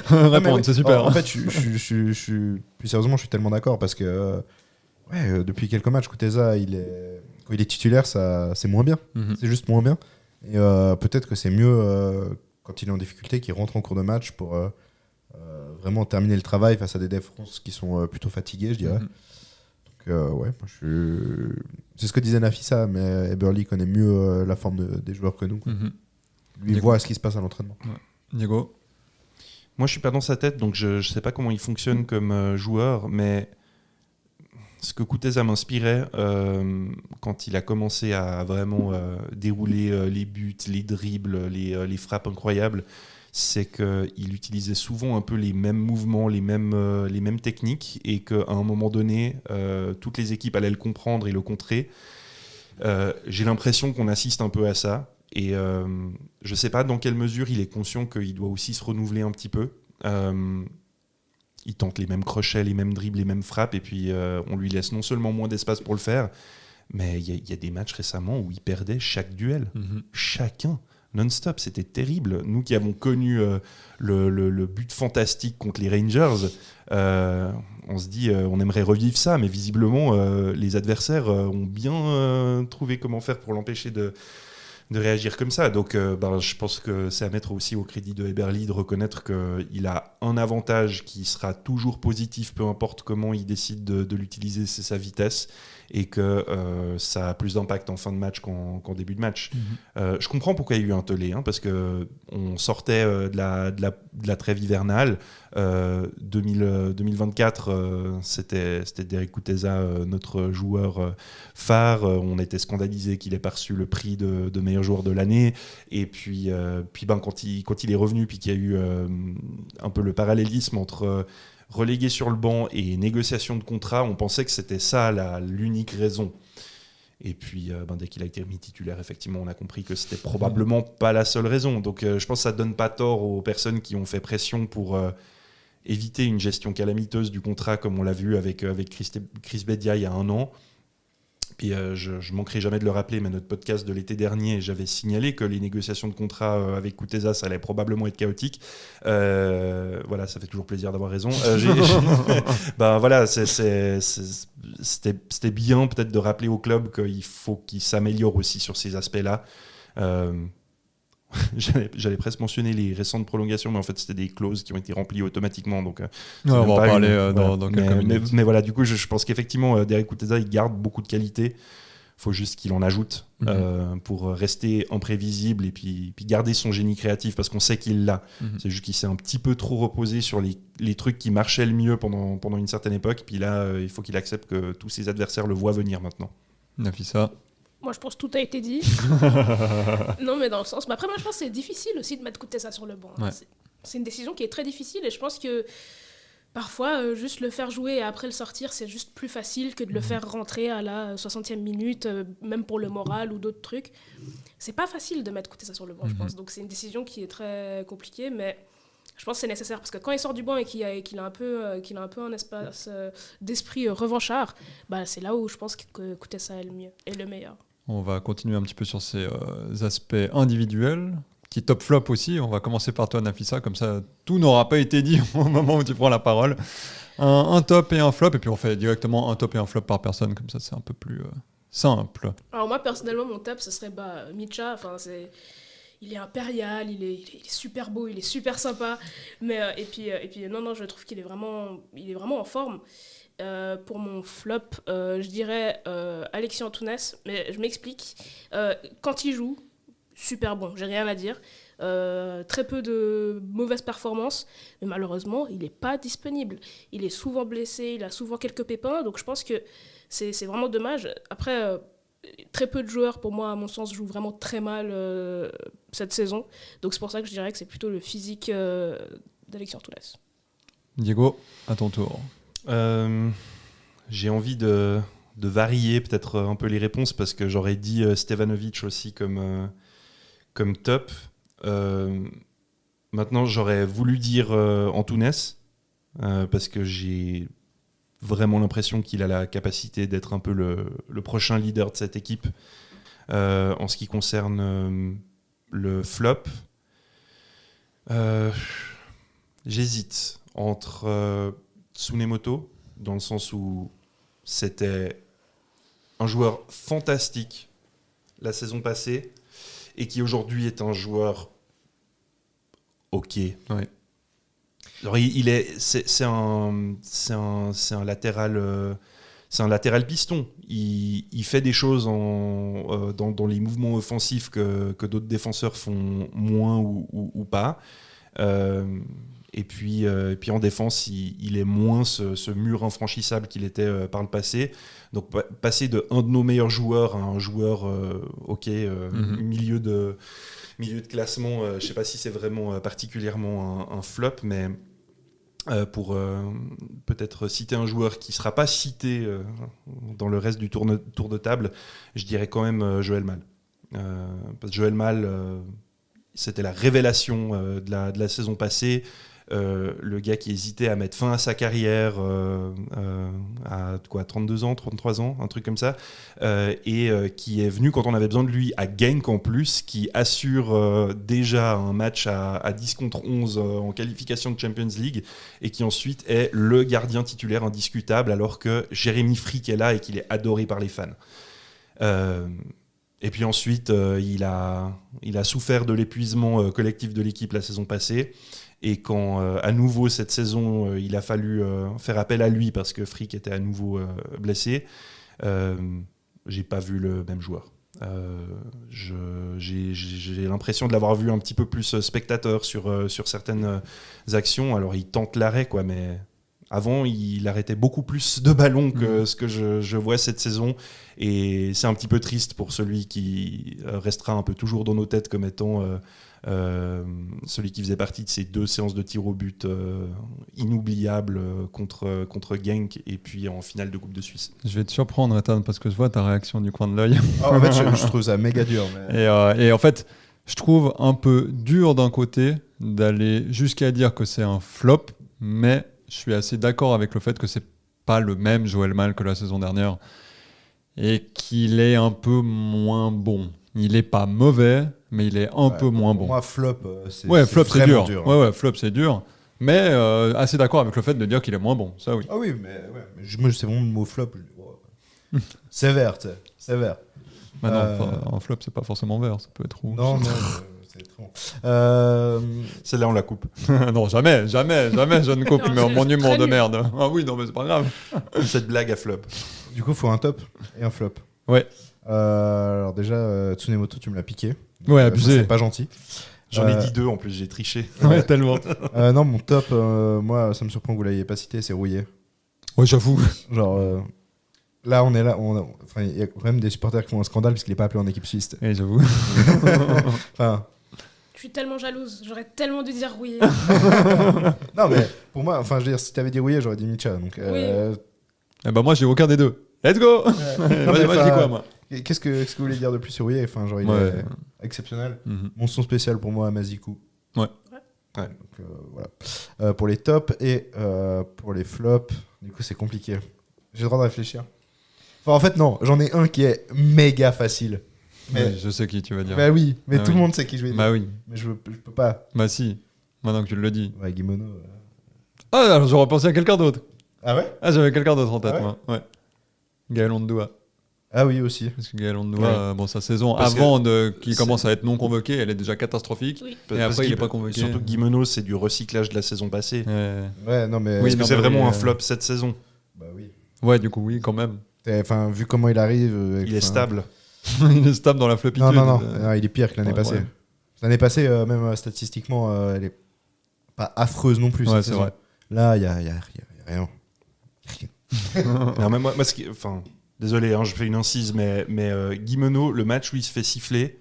répondent. C'est super. En fait, plus sérieusement, je suis tellement d'accord parce que Ouais, depuis quelques matchs, Kuteza, quand il est titulaire, c'est moins bien. C'est juste moins bien. Et peut-être que c'est mieux quand il est en difficulté qu'il rentre en cours de match pour vraiment terminer le travail face à des Def France qui sont plutôt fatigués, je dirais. Donc, ouais, c'est ce que disait Nafissa, mais Eberly connaît mieux la forme des joueurs que nous. Quoi. Lui, il voit ce qui se passe à l'entraînement. Ouais. Diego? Moi, je suis pas dans sa tête, donc je sais pas comment il fonctionne comme joueur, mais ce que Kuteza m'inspirait quand il a commencé à vraiment dérouler les buts, les dribbles, les frappes incroyables, c'est qu'il utilisait souvent un peu les mêmes mouvements, les mêmes techniques, et qu'à un moment donné, toutes les équipes allaient le comprendre et le contrer. J'ai l'impression qu'on assiste un peu à ça. Et je ne sais pas dans quelle mesure il est conscient qu'il doit aussi se renouveler un petit peu. Il tente les mêmes crochets, les mêmes dribbles, les mêmes frappes, et puis on lui laisse non seulement moins d'espace pour le faire, mais il y a des matchs récemment où il perdait chaque duel. Chacun, non-stop, c'était terrible. Nous qui avons connu le but fantastique contre les Rangers, on se dit on aimerait revivre ça, mais visiblement les adversaires ont bien trouvé comment faire pour l'empêcher de réagir comme ça. Donc je pense que c'est à mettre aussi au crédit de Eberly de reconnaître qu'il a un avantage qui sera toujours positif, peu importe comment il décide de l'utiliser, c'est sa vitesse, et que ça a plus d'impact en fin de match qu'en début de match. Je comprends pourquoi il y a eu un tollé, parce qu'on sortait de la trêve hivernale. 2024, c'était Derek Kuteza, notre joueur phare. On était scandalisé qu'il ait pas reçu le prix de meilleur joueur de l'année. Et puis quand il est revenu, puis qu'il y a eu un peu le parallélisme entre relégué sur le banc et négociation de contrat, on pensait que c'était ça l'unique raison. Et puis, dès qu'il a été remis titulaire, effectivement, on a compris que c'était probablement pas la seule raison. Donc, je pense que ça ne donne pas tort aux personnes qui ont fait pression pour éviter une gestion calamiteuse du contrat, comme on l'a vu avec Chris Bedia il y a 1 an. Puis, je ne manquerai jamais de le rappeler, mais notre podcast de l'été dernier, j'avais signalé que les négociations de contrat avec Kuteza, ça allait probablement être chaotique. Voilà, ça fait toujours plaisir d'avoir raison. Voilà, c'était bien peut-être de rappeler au club qu'il faut qu'il s'améliore aussi sur ces aspects-là. J'allais presque mentionner les récentes prolongations, mais en fait c'était des clauses qui ont été remplies automatiquement, donc on va en parler dans quelques minutes. Mais voilà, du coup je pense qu'effectivement Derek Kuteza, il garde beaucoup de qualité. Faut juste qu'il en ajoute pour rester imprévisible et puis garder son génie créatif, parce qu'on sait qu'il l'a. C'est juste qu'il s'est un petit peu trop reposé sur les trucs qui marchaient le mieux pendant une certaine époque, puis là il faut qu'il accepte que tous ses adversaires le voient venir maintenant. Nafissa? Moi, je pense que tout a été dit. Non, mais dans le sens... après, moi, je pense que c'est difficile aussi de mettre Kuteza sur le banc. Ouais. C'est une décision qui est très difficile, et je pense que parfois, juste le faire jouer et après le sortir, c'est juste plus facile que de le faire rentrer à la 60e minute, même pour le moral ou d'autres trucs. C'est pas facile de mettre Kuteza sur le banc, je pense. Donc, c'est une décision qui est très compliquée, mais je pense que c'est nécessaire, parce que quand il sort du banc et qu'il a un peu un espace d'esprit revanchard, c'est là où je pense que Kuteza est le meilleur. On va continuer un petit peu sur ces aspects individuels. Petit top flop aussi. On va commencer par toi, Nafissa. Comme ça, tout n'aura pas été dit au moment où tu prends la parole. Un top et un flop. Et puis on fait directement un top et un flop par personne. Comme ça, c'est un peu plus simple. Alors moi, personnellement, mon top, ce serait Mitcha. Enfin, il est impérial, il est super beau, il est super sympa. Mais, et puis, non, je trouve qu'il est vraiment en forme. Pour mon flop, je dirais Alexis Antunes, mais je m'explique. Quand il joue, super bon, j'ai rien à dire. Très peu de mauvaises performances, mais malheureusement, il n'est pas disponible. Il est souvent blessé, il a souvent quelques pépins, donc je pense que c'est vraiment dommage. Après, très peu de joueurs, pour moi, à mon sens, jouent vraiment très mal cette saison. Donc c'est pour ça que je dirais que c'est plutôt le physique d'Alexis Antunes. Diego, à ton tour. J'ai envie de varier peut-être un peu les réponses, parce que j'aurais dit Stevanovic aussi comme top. Maintenant, j'aurais voulu dire Antunes, parce que j'ai vraiment l'impression qu'il a la capacité d'être un peu le prochain leader de cette équipe. En ce qui concerne le flop, j'hésite entre Tsunemoto, dans le sens où c'était un joueur fantastique la saison passée et qui aujourd'hui est un joueur ok. Ouais. Alors, c'est un latéral. C'est un latéral piston. Il fait des choses dans les mouvements offensifs que d'autres défenseurs font moins ou pas. Et puis en défense, il est moins ce mur infranchissable qu'il était par le passé. Donc passer de un de nos meilleurs joueurs à un joueur milieu de classement, je ne sais pas si c'est vraiment particulièrement un flop, mais pour peut-être citer un joueur qui ne sera pas cité dans le reste du tour de table, je dirais quand même Joël Mal. Parce que Joël Mal, c'était la révélation de la saison passée. Le gars qui hésitait à mettre fin à sa carrière à 32 ans, 33 ans, un truc comme ça, et qui est venu quand on avait besoin de lui à Genk en plus, qui assure déjà un match à 10 contre 11 en qualification de Champions League, et qui ensuite est le gardien titulaire indiscutable, alors que Jérémy Frick est là et qu'il est adoré par les fans. Et puis ensuite, il a souffert de l'épuisement collectif de l'équipe la saison passée. Et quand, à nouveau, cette saison, il a fallu faire appel à lui parce que Frick était à nouveau blessé, j'ai pas vu le même joueur. J'ai l'impression de l'avoir vu un petit peu plus spectateur sur certaines actions. Alors, il tente l'arrêt, quoi, mais avant, il arrêtait beaucoup plus de ballons que ce que je vois cette saison. Et c'est un petit peu triste pour celui qui restera un peu toujours dans nos têtes comme étant... celui qui faisait partie de ces 2 séances de tir au but inoubliables contre Genk et puis en finale de Coupe de Suisse. Je vais te surprendre, Ethan, parce que je vois ta réaction du coin de l'œil. En fait, je trouve ça méga dur. Mais... Et en fait, je trouve un peu dur d'un côté d'aller jusqu'à dire que c'est un flop, mais je suis assez d'accord avec le fait que c'est pas le même Joël Mal que la saison dernière et qu'il est un peu moins bon. Il est pas mauvais, mais il est un peu moins bon. Pour moi, flop, c'est flop, c'est vraiment dur. dur. Ouais, flop, c'est dur. Mais assez d'accord avec le fait de dire qu'il est moins bon. Ça, oui. Ah oui, mais moi, c'est vraiment le mot flop. Sévère, tu sais. Sévère. Bah non, un flop, c'est pas forcément vert. Ça peut être rouge. Non, c'est très bon. Celle-là, on la coupe. Non, jamais, je ne coupe Non, mon c'est humour très de nul. merde. Ah oui, non, mais c'est pas grave. Cette blague à flop. Du coup, il faut un top et un flop. Ouais. Alors déjà, Tsunemoto, tu me l'as piqué. Ouais, Ça, abusé. c'est pas gentil. J'en ai dit 2 en plus, j'ai triché. Ouais, tellement. Non, mon top, moi, ça me surprend que vous l'ayez pas cité, c'est Rouillet. Ouais, j'avoue. Genre, là, on est là. Enfin, il y a quand même des supporters qui font un scandale parce qu'il est pas appelé en équipe suisse. Et j'avoue. Enfin, Je suis tellement jalouse, j'aurais tellement dû dire oui. non, mais pour moi, enfin, je veux dire, si t'avais dit Rouillet, j'aurais dit Micha. Donc, Eh ben moi, j'ai aucun des deux. Let's go. Non, mais Moi, je dis quoi, moi? Qu'est-ce que vous voulez dire de plus sur Rouillet? Enfin, genre, il Ouais. est exceptionnel. Mhm. Mention spéciale pour moi à Mazikou. Ouais. Ouais. Donc, voilà. Pour les tops et pour les flops, du coup, c'est compliqué. J'ai le droit de réfléchir. Enfin, en fait, non. J'en ai un qui est méga facile. Mais, Ouais, je sais qui tu vas dire. bah oui, mais Ah tout oui. le monde sait qui je vais dire. Bah oui. Mais je peux pas. Bah si. Maintenant que tu le dis. Ouais, Guimono. Ah, alors j'aurais pensé à quelqu'un d'autre. Ah ouais? Ah, j'avais quelqu'un d'autre en tête, Ah ouais moi. Ouais. Gaël Ondoa. Ah oui, aussi. Parce que Gaël Ondoa, bon, sa saison Parce avant qu'il c'est- commence à être non convoqué, elle est déjà catastrophique. Oui. Et après, il est pas convoqué. Surtout que Guimeno, c'est du recyclage de la saison passée. Ouais, non, mais. Oui, Est-ce que non, c'est bah vraiment oui, un flop cette saison? Bah oui. Ouais, du coup, oui, quand même. Enfin, vu comment il arrive. Il est stable. Il est stable dans la flopitude. Non, il est pire que l'année Ouais, passée. ouais. L'année passée, même statistiquement, elle est pas affreuse non plus. Ouais, cette c'est saison. vrai. Là, il y a rien. Non, mais moi, désolé, hein, je fais une incise, mais Guimeno, le match où il se fait siffler,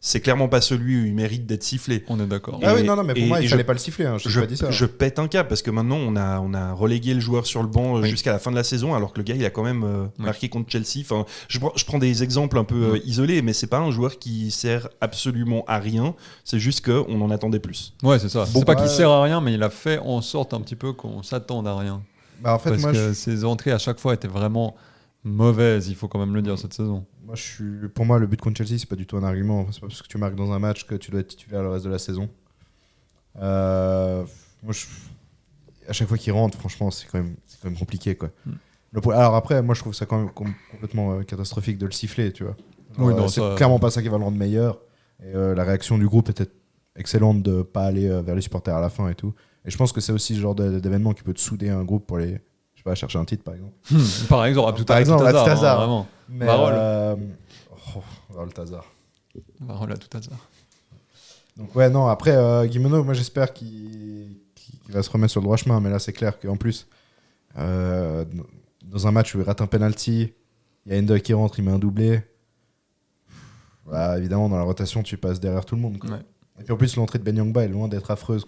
c'est clairement pas celui où il mérite d'être sifflé. On est d'accord. Ah Et- oui, non, mais pour moi, il et fallait pas le siffler. Hein, je t'ai pas dit ça. Je pète un câble parce que maintenant on a relégué le joueur sur le banc Oui. jusqu'à la fin de la saison, alors que le gars il a quand même marqué contre Chelsea. Enfin, je prends des exemples un peu isolés, mais c'est pas un joueur qui sert absolument à rien. C'est juste qu'on en attendait plus. Ouais, c'est ça. Bon, C'est pas qu'il ouais. sert à rien, mais il a fait en sorte un petit peu qu'on s'attende à rien. Bah, en fait, Parce moi, que ses entrées à chaque fois étaient vraiment mauvaises, il faut quand même le dire, cette saison. pour moi, le but contre Chelsea, c'est pas du tout un argument. Enfin, c'est pas parce que tu marques dans un match que tu dois être titulaire le reste de la saison. À chaque fois qu'il rentre, franchement, c'est quand même compliqué, quoi. Alors après, moi je trouve ça quand même complètement catastrophique de le siffler, tu vois. Oui, non, c'est ça- clairement pas ça qui va le rendre meilleur. Et la réaction du groupe était excellente de pas aller vers les supporters à la fin et tout. Et je pense que c'est aussi ce genre d'événement qui peut te souder un groupe pour aller, je sais pas, chercher un titre par exemple. Par exemple, à tout Par exemple, à tout hasard. vraiment. Mais Varol. Le Tazar. Varol à tout hasard. Donc ouais, non, après, Guimeno, moi j'espère qu'il va se remettre sur le droit chemin, mais là c'est clair qu'en plus, dans un match où il rate un penalty, il y a Endo qui rentre, il met un doublé. Bah, évidemment, dans la rotation, tu passes derrière tout le monde, quoi. Ouais. Et puis en plus, l'entrée de Ben Yangba est loin d'être affreuse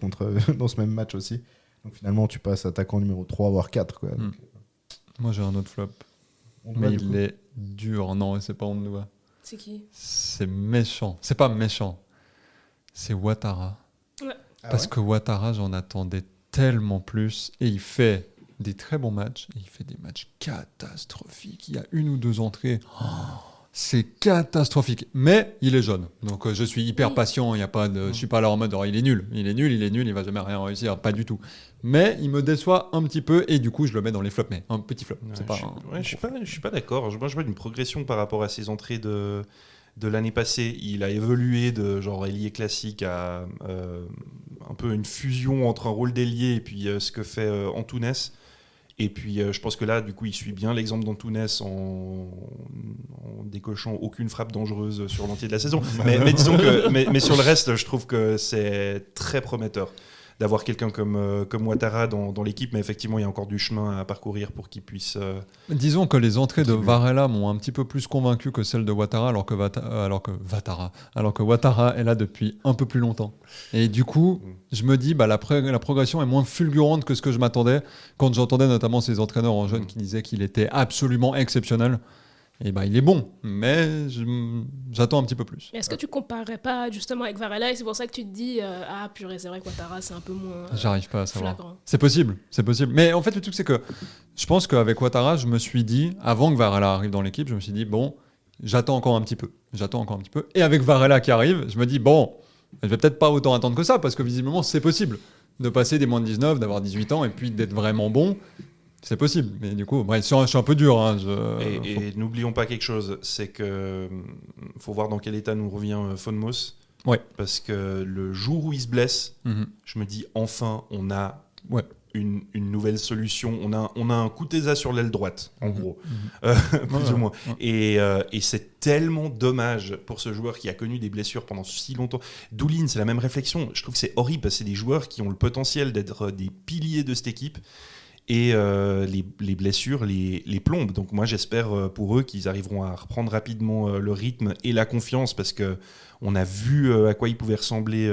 dans ce même match aussi. Donc finalement, tu passes attaquant numéro 3, voire 4. Quoi. Donc, Moi, j'ai un autre flop. on Mais voit, du il coup. est dur. Non, c'est pas Ondua. C'est qui? C'est méchant. C'est pas méchant. C'est Ouattara. Ah Parce ouais que Ouattara, j'en attendais tellement plus. Et il fait des très bons matchs. Et il fait des matchs catastrophiques. Il y a une ou deux entrées. Oh, c'est catastrophique. Mais il est jeune. Donc je suis hyper Oui. patient. Il y a pas de, je suis pas là en mode oh, il est nul. Il est nul, il est nul. Il va jamais rien réussir. Pas du tout. Mais il me déçoit un petit peu. Et du coup, je le mets dans les flops. Mais un petit flop. C'est pas un- Je suis pas d'accord. Moi, je vois une progression par rapport à ses entrées de l'année passée. Il a évolué de genre ailier classique à un peu une fusion entre un rôle d'ailier et puis ce que fait Antunes. Et puis je pense que là, du coup, il suit bien l'exemple d'Antunes en décochant aucune frappe dangereuse sur l'entier de la saison. Mais disons que mais sur le reste, je trouve que c'est très prometteur d'avoir quelqu'un comme Ouattara dans l'équipe, mais effectivement, il y a encore du chemin à parcourir pour qu'il puisse... Disons que les entrées de Contribuer. Varela m'ont un petit peu plus convaincu que celles de Ouattara, alors que Ouattara est là depuis un peu plus longtemps. Et du coup, je me dis, bah, la progression est moins fulgurante que ce que je m'attendais quand j'entendais notamment ces entraîneurs en jeunes qui disaient qu'il était absolument exceptionnel. Et bah, il est bon, mais j'attends un petit peu plus. Mais est-ce que tu comparerais pas justement avec Varela et c'est pour ça que tu te dis ah purée, c'est vrai que Ouattara c'est un peu moins J'arrive pas à savoir. flagrant. C'est possible. Mais en fait, le truc, c'est que je pense qu'avec Ouattara, je me suis dit, avant que Varela arrive dans l'équipe, je me suis dit, bon, j'attends encore un petit peu. Et avec Varela qui arrive, je me dis, bon, je vais peut-être pas autant attendre que ça, parce que visiblement, c'est possible de passer des moins de 19, d'avoir 18 ans, et puis d'être vraiment bon. C'est possible. Mais du coup, bref, je suis un peu dur. Hein, Et n'oublions pas quelque chose, c'est que faut voir dans quel état nous revient Fonmos. Ouais. Parce que le jour où il se blesse, Mhm. je me dis enfin, on a Ouais. une nouvelle solution. On a un Kuteza sur l'aile droite, en gros, plus Ouais, ou moins. ouais. Et c'est tellement dommage pour ce joueur qui a connu des blessures pendant si longtemps. Doulin, c'est la même réflexion. Je trouve que c'est horrible parce que c'est des joueurs qui ont le potentiel d'être des piliers de cette équipe. Et les blessures les plombent. Donc moi j'espère pour eux qu'ils arriveront à reprendre rapidement le rythme et la confiance parce que on a vu à quoi ils pouvaient ressembler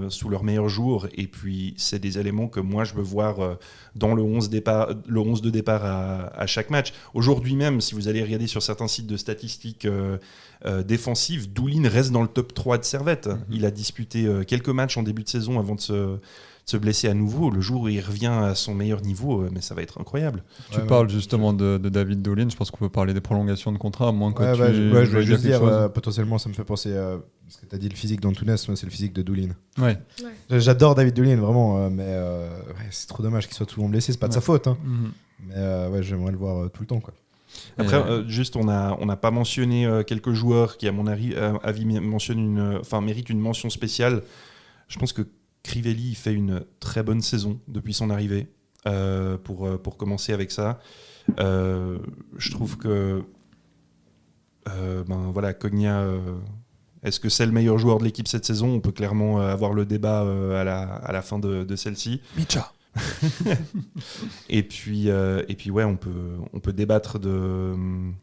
sous leurs meilleurs jours. Et puis c'est des éléments que moi je veux voir dans le 11 de départ à chaque match. Aujourd'hui même, si vous allez regarder sur certains sites de statistiques défensives, Doulin reste dans le top 3 de Servette. Il a disputé quelques matchs en début de saison avant de se blesser à nouveau. Le jour où il revient à son meilleur niveau, mais ça va être incroyable. Tu parles justement de David Doulin. Je pense qu'on peut parler des prolongations de contrat, à moins que Ouais, tu je voulais veuilles juste quelque dire, chose. potentiellement, ça me fait penser à ce que tu as dit, le physique d'Antunes, moi, c'est le physique de Doulin. Ouais. J'adore David Doulin, vraiment, mais ouais, c'est trop dommage qu'il soit souvent blessé, c'est pas de sa faute, hein. Mhm. Mais ouais, j'aimerais le voir tout le temps, quoi. Après, Et, juste, on n'a pas mentionné quelques joueurs qui, à mon avis, méritent une mention spéciale. Je pense que Crivelli il fait une très bonne saison depuis son arrivée, pour commencer avec ça. Je trouve que Cogna, est-ce que c'est le meilleur joueur de l'équipe cette saison ? On peut clairement avoir le débat à la fin de celle-ci. Micha. Et puis ouais, on peut débattre du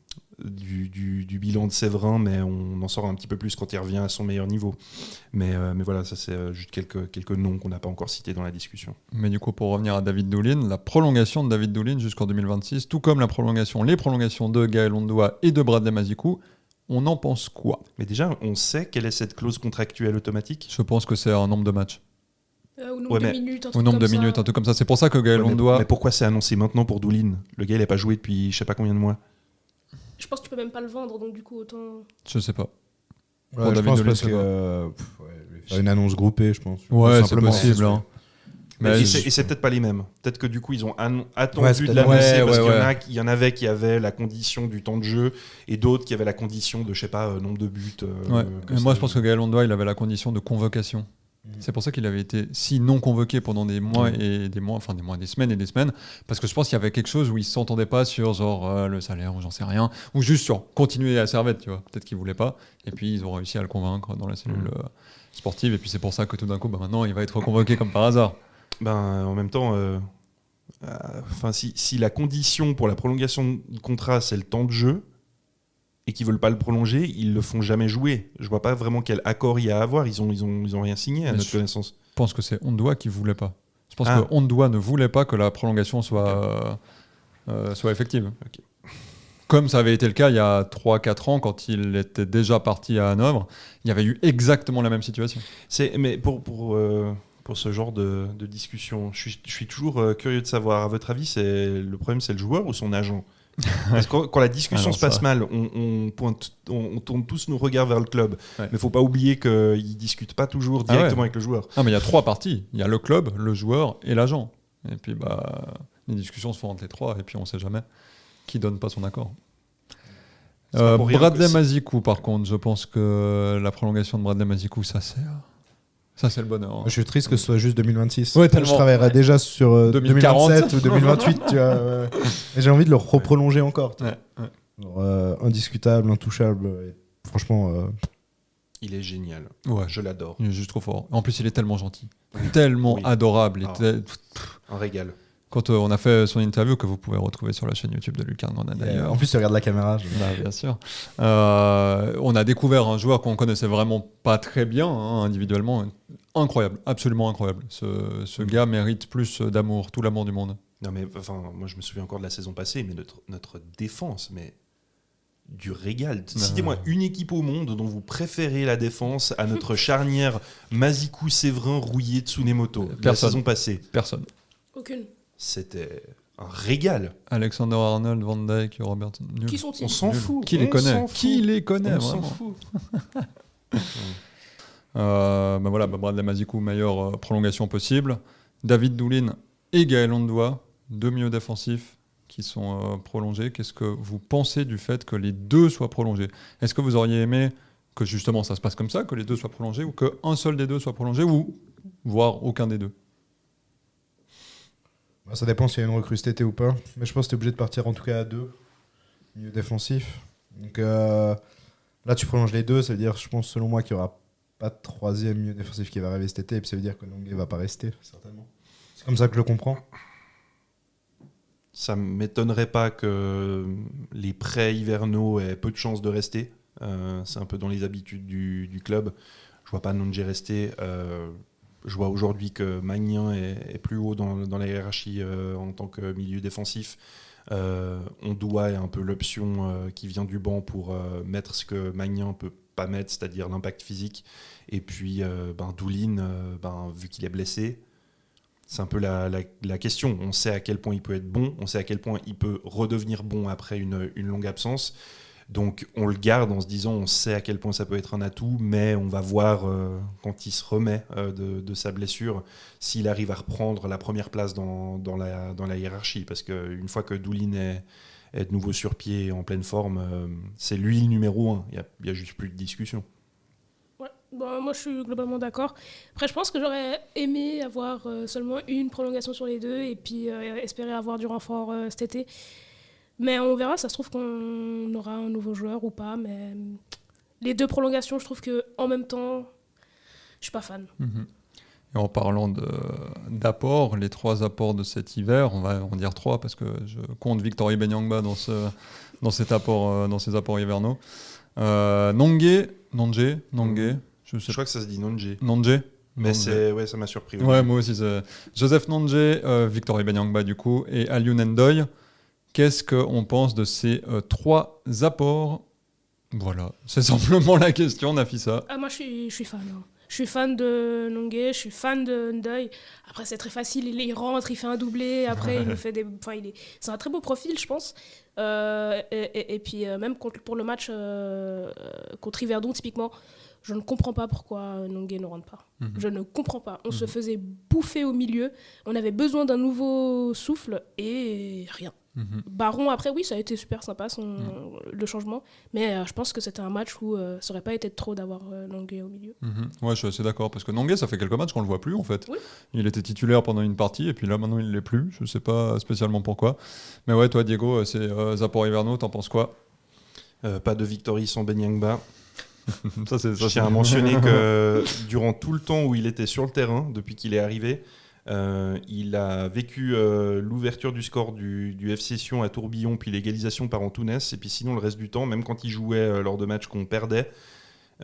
bilan de Séverin, mais on en sort un petit peu plus quand il revient à son meilleur niveau. Mais voilà, ça c'est juste quelques noms qu'on n'a pas encore cités dans la discussion. Mais du coup, pour revenir à David Doulin, la prolongation de David Doulin jusqu'en 2026, tout comme les prolongations de Gaël Ondoa et de Bradley Mazikou, on en pense quoi ? Mais déjà, on sait quelle est cette clause contractuelle automatique ? Je pense que c'est un nombre de matchs. Au nombre Ouais, de mais- minutes, un Au truc nombre de comme ça. minutes, un truc comme ça. C'est pour ça que Gaël Ouais, mais Ondoa... pourquoi c'est annoncé maintenant pour Doulin ? Le gars, il n'a pas joué depuis je sais pas combien de mois. Je pense que tu peux même pas le vendre, donc du coup autant. Je sais pas. Ouais, Pour je David pense Doulin, parce c'est que pas. faire une annonce groupée, je pense. Ouais, Tout c'est simplement. possible. Hein. Mais Et c'est peut-être pas les mêmes. Peut-être que du coup, ils ont attendu Ouais, c'est de peut-être- l'annoncer ouais, parce ouais, qu'il y en avait qui avaient la condition du temps de jeu et d'autres qui avaient la condition de, je sais pas, nombre de buts. Ouais. que Et moi, ça- je pense que Gaël Ondoa, il avait la condition de convocation. C'est pour ça qu'il avait été si non convoqué pendant des mois et des mois, enfin des semaines et des semaines, parce que je pense qu'il y avait quelque chose où il s'entendait pas sur genre le salaire ou j'en sais rien, ou juste sur continuer à Servette, tu vois. Peut-être qu'il voulait pas, et puis ils ont réussi à le convaincre dans la cellule sportive, et puis c'est pour ça que tout d'un coup, maintenant, il va être reconvoqué comme par hasard. En même temps, si la condition pour la prolongation de contrat, c'est le temps de jeu, et qu'ils veulent pas le prolonger, ils le font jamais jouer. Je vois pas vraiment quel accord il y a à avoir. Ils ont rien signé à Mais notre connaissance. Je pense que c'est Ondoa qui voulait pas. Je pense Ah. que Ondoa ne voulait pas que la prolongation soit effective. Ok. Comme ça avait été le cas il y a 3-4 ans, quand il était déjà parti à Hanovre, il y avait eu exactement la même situation. Mais pour ce genre de discussion, je suis toujours curieux de savoir, à votre avis, le problème c'est le joueur ou son agent? Parce que quand la discussion Alors se passe ça. mal, on tourne tous nos regards vers le club. Ouais. Mais faut pas oublier qu'ils ne discutent pas toujours directement avec le joueur. Ah, mais il y a 3 parties. Il y a le club, le joueur et l'agent. Et puis, les discussions se font entre les 3, et puis on sait jamais qui donne pas son accord. C'est pas pour rien Bradley que Mazikou, par contre, je pense que la prolongation de Bradley Mazikou, ça c'est le bonheur. hein. Je suis triste que ce soit juste 2026. Ouais, Moi, tellement. je travaillerais déjà sur 2040. 2027 ou 2028. Tu vois, et j'ai envie de le reprolonger encore. tu vois. Ouais. Genre, indiscutable, intouchable. Et franchement, Il est génial. Ouais. Je l'adore. Il est juste trop fort. En plus, il est tellement gentil. Tellement Oui. adorable. Ah. Un régal. Quand on a fait son interview, que vous pouvez retrouver sur la chaîne YouTube de Lucarne Grenade d'ailleurs. en plus, tu regardes la caméra. Bien sûr. On a découvert un joueur qu'on connaissait vraiment pas très bien individuellement. Incroyable, absolument incroyable. Ce gars mérite plus d'amour, tout l'amour du monde. Non mais moi je me souviens encore de la saison passée, mais notre défense, mais du régal. Citez-moi une équipe au monde dont vous préférez la défense à notre charnière Mazikou, Séverin, Rouillet, Tsunemoto. La Personne. saison passée, Personne. Aucune. c'était un régal. Alexander Arnold, Van Dijk, Robertson. Nul. Qui sont-ils? On s'en Nul. fout. Qui les On connaît s'en fout. Qui les connaît On s'en vraiment fout. Voilà, Bradley Mazikou, meilleure prolongation possible. David Doulin et Gaël Ondoa, 2 milieux défensifs qui sont prolongés. Qu'est-ce que vous pensez du fait que les 2 soient prolongés? Est-ce que vous auriez aimé que justement ça se passe comme ça, que les 2 soient prolongés, ou qu'un seul des 2 soit prolongé, ou voire aucun des 2? Ça dépend s'il y a une recrue cet été ou pas. Mais je pense que tu es obligé de partir en tout cas à 2. Milieu défensif. Donc là, tu prolonges les 2. Ça veut dire, je pense, selon moi, qu'il n'y aura pas de 3e milieu défensif qui va arriver cet été. Et puis ça veut dire que Longuet ne va pas rester, certainement. C'est comme ça que je le comprends. Ça ne m'étonnerait pas que les prêts hivernaux aient peu de chances de rester. C'est un peu dans les habitudes du club. Je vois pas Nonje rester. Je vois aujourd'hui que Magnin est plus haut dans la hiérarchie en tant que milieu défensif. Ondoa est un peu l'option qui vient du banc pour mettre ce que Magnin ne peut pas mettre, c'est-à-dire l'impact physique. Et puis Doulin, vu qu'il est blessé, c'est un peu la question. On sait à quel point il peut être bon, on sait à quel point il peut redevenir bon après une longue absence. Donc on le garde en se disant, on sait à quel point ça peut être un atout, mais on va voir quand il se remet de sa blessure, s'il arrive à reprendre la première place dans la hiérarchie. Parce qu'une fois que Doulin est de nouveau sur pied et en pleine forme, c'est lui le numéro 1. Il n'y a juste plus de discussion. Ouais, moi je suis globalement d'accord. Après, je pense que j'aurais aimé avoir seulement une prolongation sur les 2 et puis espérer avoir du renfort cet été. Mais on verra, ça se trouve qu'on aura un nouveau joueur ou pas. Mais les 2 prolongations, je trouve qu'en même temps, je suis pas fan. Et en parlant d'apports, les 3 apports de cet hiver, on va en dire 3 parce que je compte Victor Ibenyangba dans ces apports hivernaux. Nonge, Je crois que ça se dit Nonje. Nonge. Mais Nonge. ça m'a surpris. Ouais, moi aussi. Joseph Nonge, Victor Ibenyangba du coup, et Aliou Ndoye. Qu'est-ce qu'on pense de ces 3 apports? Voilà, c'est simplement la question, Nafissa. Ah, moi je suis fan. Je suis fan de Nongue, je suis fan de Ndoye. Après, c'est très facile, il rentre, il fait un doublé. Après, il nous fait c'est un très beau profil, je pense. Et puis même pour le match contre Yverdon, typiquement, je ne comprends pas pourquoi Nongué ne rentre pas. Je ne comprends pas. On se faisait bouffer au milieu. On avait besoin d'un nouveau souffle et rien. Baron, après, oui, ça a été super sympa, le changement. Mais je pense que c'était un match où ça n'aurait pas été trop d'avoir Nongué au milieu. Ouais, je suis assez d'accord. Parce que Nongué, ça fait quelques matchs qu'on ne le voit plus, en fait. Oui. Il était titulaire pendant une partie, et puis là, maintenant, il ne l'est plus. Je ne sais pas spécialement pourquoi. Mais ouais, toi, Diego, c'est Zapport Hiverno, t'en penses quoi? Pas de victory sans Ben Yangba. Je tiens à mentionner que durant tout le temps où il était sur le terrain, depuis qu'il est arrivé, il a vécu l'ouverture du score du FC Sion à Tourbillon, puis l'égalisation par Antunes, et puis sinon le reste du temps, même quand il jouait lors de matchs qu'on perdait,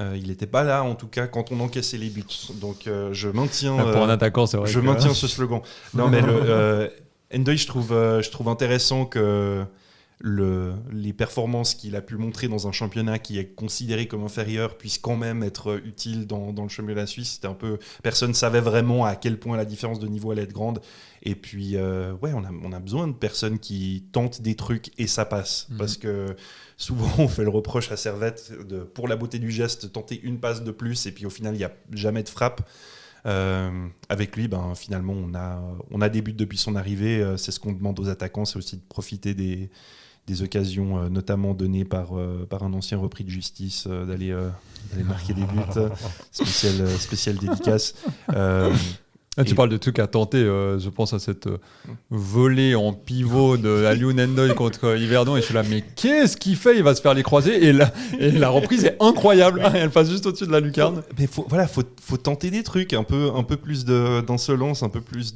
il n'était pas là en tout cas quand on encaissait les buts. Donc je maintiens, pour un attaquant, c'est vrai maintiens ce slogan. Non mais Ndoye, je trouve intéressant que les performances qu'il a pu montrer dans un championnat qui est considéré comme inférieur puissent quand même être utiles dans le championnat suisse. C'était un peu, personne ne savait vraiment à quel point la différence de niveau allait être grande. Et puis, on a besoin de personnes qui tentent des trucs et ça passe. Parce que souvent, on fait le reproche à Servette pour la beauté du geste, tenter une passe de plus et puis au final, il n'y a jamais de frappe. Avec lui, finalement, on a des buts depuis son arrivée. C'est ce qu'on demande aux attaquants, c'est aussi de profiter des occasions, notamment données par un ancien repris de justice, d'aller marquer des buts. Spécial dédicace. Tu parles de trucs à tenter, je pense à cette volée en pivot de Aliou Ndoye contre Yverdon et je suis là, mais qu'est-ce qu'il fait? Il va se faire les croiser et la reprise est incroyable, elle passe juste au-dessus de la lucarne. Mais faut tenter des trucs, un peu plus d'insolence, un peu plus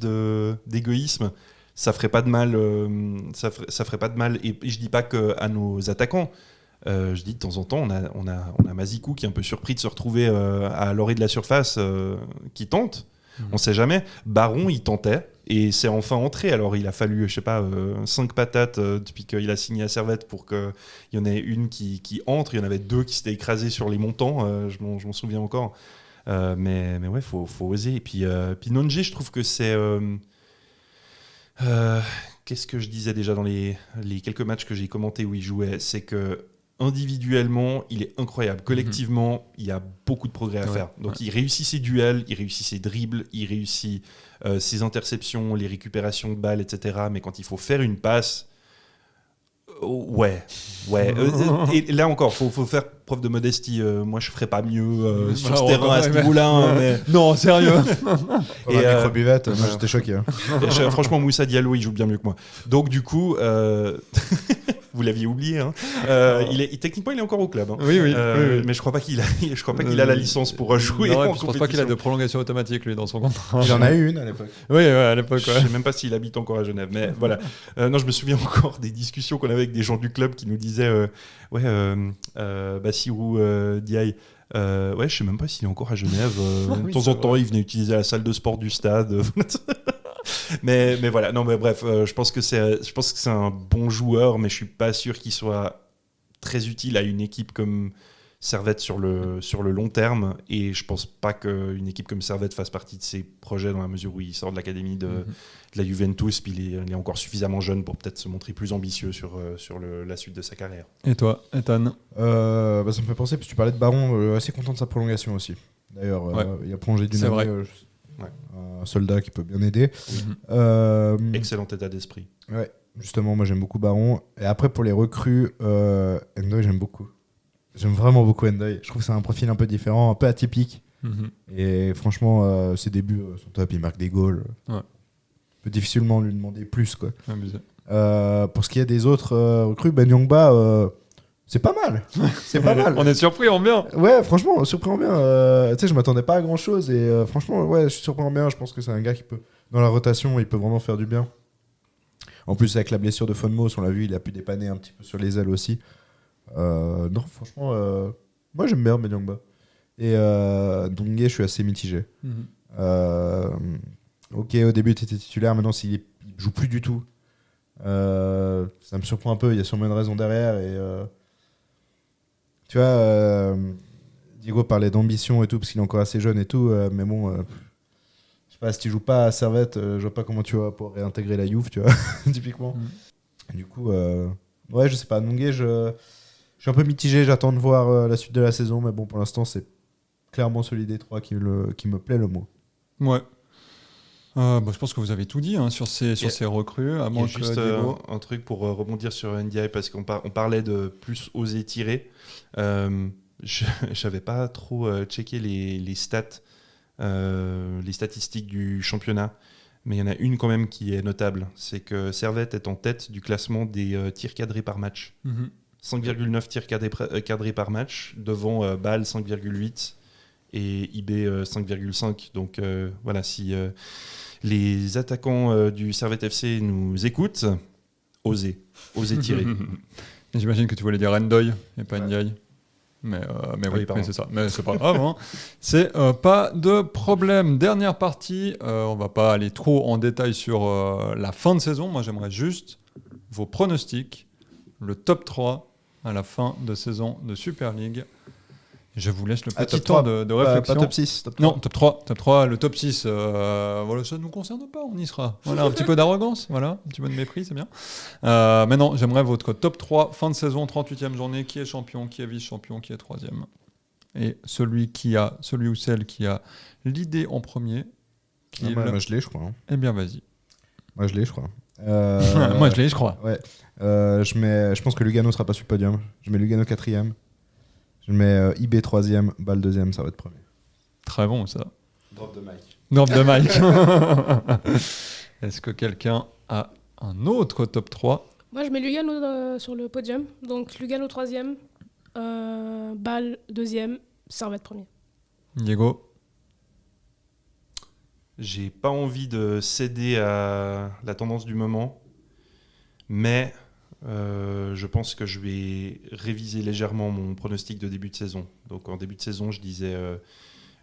d'égoïsme. Ça ferait pas de mal, ça ferait pas de mal. Et je dis pas qu'à nos attaquants. Je dis de temps en temps, on a Mazikou qui est un peu surpris de se retrouver à l'orée de la surface, qui tente. On sait jamais. Baron, il tentait et c'est enfin entré. Alors il a fallu, 5 patates depuis qu'il a signé à Servette pour qu'il y en ait une qui entre. Il y en avait 2 qui s'étaient écrasées sur les montants. Je m'en souviens encore. Mais ouais, faut oser. Et puis Nongué, je trouve que c'est qu'est-ce que je disais déjà dans les quelques matchs que j'ai commentés où il jouait, c'est que individuellement, il est incroyable. Collectivement, il y a beaucoup de progrès à faire. Donc, il réussit ses duels, il réussit ses dribbles, il réussit ses interceptions, les récupérations de balles, etc. Mais quand il faut faire une passe, ouais. Et là encore, faut faire preuve de modestie. Moi, je ferais pas mieux sur ce terrain à ce niveau-là. Mais... Non, sérieux. Et micro-buvette, moi j'étais choqué. Franchement, Moussa Diallo, il joue bien mieux que moi. Donc du coup, vous l'aviez oublié. Hein. Techniquement, il est encore au club. Hein. Oui. Mais je crois pas qu'il a la licence pour jouer. Non, je pense pas qu'il a de prolongation automatique lui dans son contrat. Il en a eu une à l'époque. Oui, à l'époque. Je sais même pas s'il habite encore à Genève. Mais voilà. Non, je me souviens encore des discussions qu'on avait avec des gens du club qui nous disaient Bassirou Diaye. Je sais même pas s'il est encore à Genève. De temps en temps, il venait utiliser la salle de sport du stade. mais voilà. Non, mais bref, je pense que c'est un bon joueur, mais je suis pas sûr qu'il soit très utile à une équipe comme Servette sur le long terme. Et je pense pas qu'une équipe comme Servette fasse partie de ses projets dans la mesure où il sort de l'académie de la Juventus, puis il est encore suffisamment jeune pour peut-être se montrer plus ambitieux sur la suite de sa carrière. Et toi, Ethan? Ça me fait penser, parce que tu parlais de Baron, assez content de sa prolongation aussi. D'ailleurs, il a prolongé d'une année. Un soldat qui peut bien aider. Excellent état d'esprit. Ouais, justement, moi j'aime beaucoup Baron. Et après, pour les recrues, Ndoye, j'aime beaucoup. J'aime vraiment beaucoup Ndoye. Je trouve que c'est un profil un peu différent, un peu atypique. Et franchement, ses débuts sont top. Il marque des goals. On peut difficilement lui demander plus, quoi. Pour ce qui est des autres recrues, Ben Yangba, c'est pas mal. C'est pas mal. On est surpris en bien. Ouais, franchement, surpris en bien. Je m'attendais pas à grand chose. Et franchement, ouais, je suis surpris en bien. Je pense que c'est un gars qui peut, dans la rotation, il peut vraiment faire du bien. En plus, avec la blessure de Fonmos, on l'a vu, il a pu dépanner un petit peu sur les ailes aussi. Non, franchement, moi j'aime bien Ben Yangba. Et Ndoye, je suis assez mitigé. Ok, au début, tu étais titulaire, maintenant, s'il joue plus du tout, ça me surprend un peu. Il y a sûrement une raison derrière. Et tu vois, Diego parlait d'ambition et tout, parce qu'il est encore assez jeune et tout, mais bon, je sais pas, si tu joues pas à Servette, je vois pas comment tu vas pouvoir réintégrer la Juve, tu vois, typiquement. Du coup, Ouais, je sais pas. Nongué, je suis un peu mitigé. J'attends de voir la suite de la saison. Mais bon, pour l'instant, c'est clairement celui des trois qui me plaît le moins. Ouais. Je pense que vous avez tout dit hein, sur ces recrues. À Il y moins a que juste Diego... un truc pour rebondir sur NDI parce qu'on parlait de plus oser tirer. Je n'avais pas trop checké les stats, les statistiques du championnat, mais il y en a une quand même qui est notable. C'est que Servette est en tête du classement des tirs cadrés par match. 5,9 tirs cadrés par match, devant Bâle 5,8 et IB 5,5. Donc voilà, si les attaquants du Servette FC nous écoutent, osez tirer. J'imagine que tu voulais dire Endoy et pas Ouais. Ndiaye. Mais oui, pardon. c'est ça. Mais c'est pas grave. Hein. C'est pas de problème. Dernière partie. On va pas aller trop en détail sur la fin de saison. Moi, j'aimerais juste vos pronostics. Le top 3 à la fin de saison de Super League. Je vous laisse le petit top temps 3. de réflexion. Pas top 6. Top 3. Non, top 3. Top 3. Le top 6, voilà, ça ne nous concerne pas, on y sera. Voilà, un petit peu d'arrogance, voilà, un petit peu de mépris, c'est bien. Mais non, j'aimerais votre top 3, fin de saison, 38e journée, qui est champion, qui est vice-champion, qui est 3e. Et celui ou celle qui a l'idée en premier, Moi, je l'ai, je crois. Hein. eh bien, vas-y. Moi, je l'ai, je crois. Moi, je l'ai, je crois. Ouais. Je pense que Lugano sera pas sur le podium. Je mets Lugano 4e. Je mets IB 3e, Bâle 2e, ça va être premier. Très bon, ça. Drop de Mike. Drop de Mike. Est-ce que quelqu'un a un autre top 3 ? Moi, je mets Lugano sur le podium. Donc, Lugano 3e, Bâle 2e, Servette 1er. Diego ? J'ai pas envie de céder à la tendance du moment, mais je pense que je vais réviser légèrement mon pronostic de début de saison. Donc en début de saison, je disais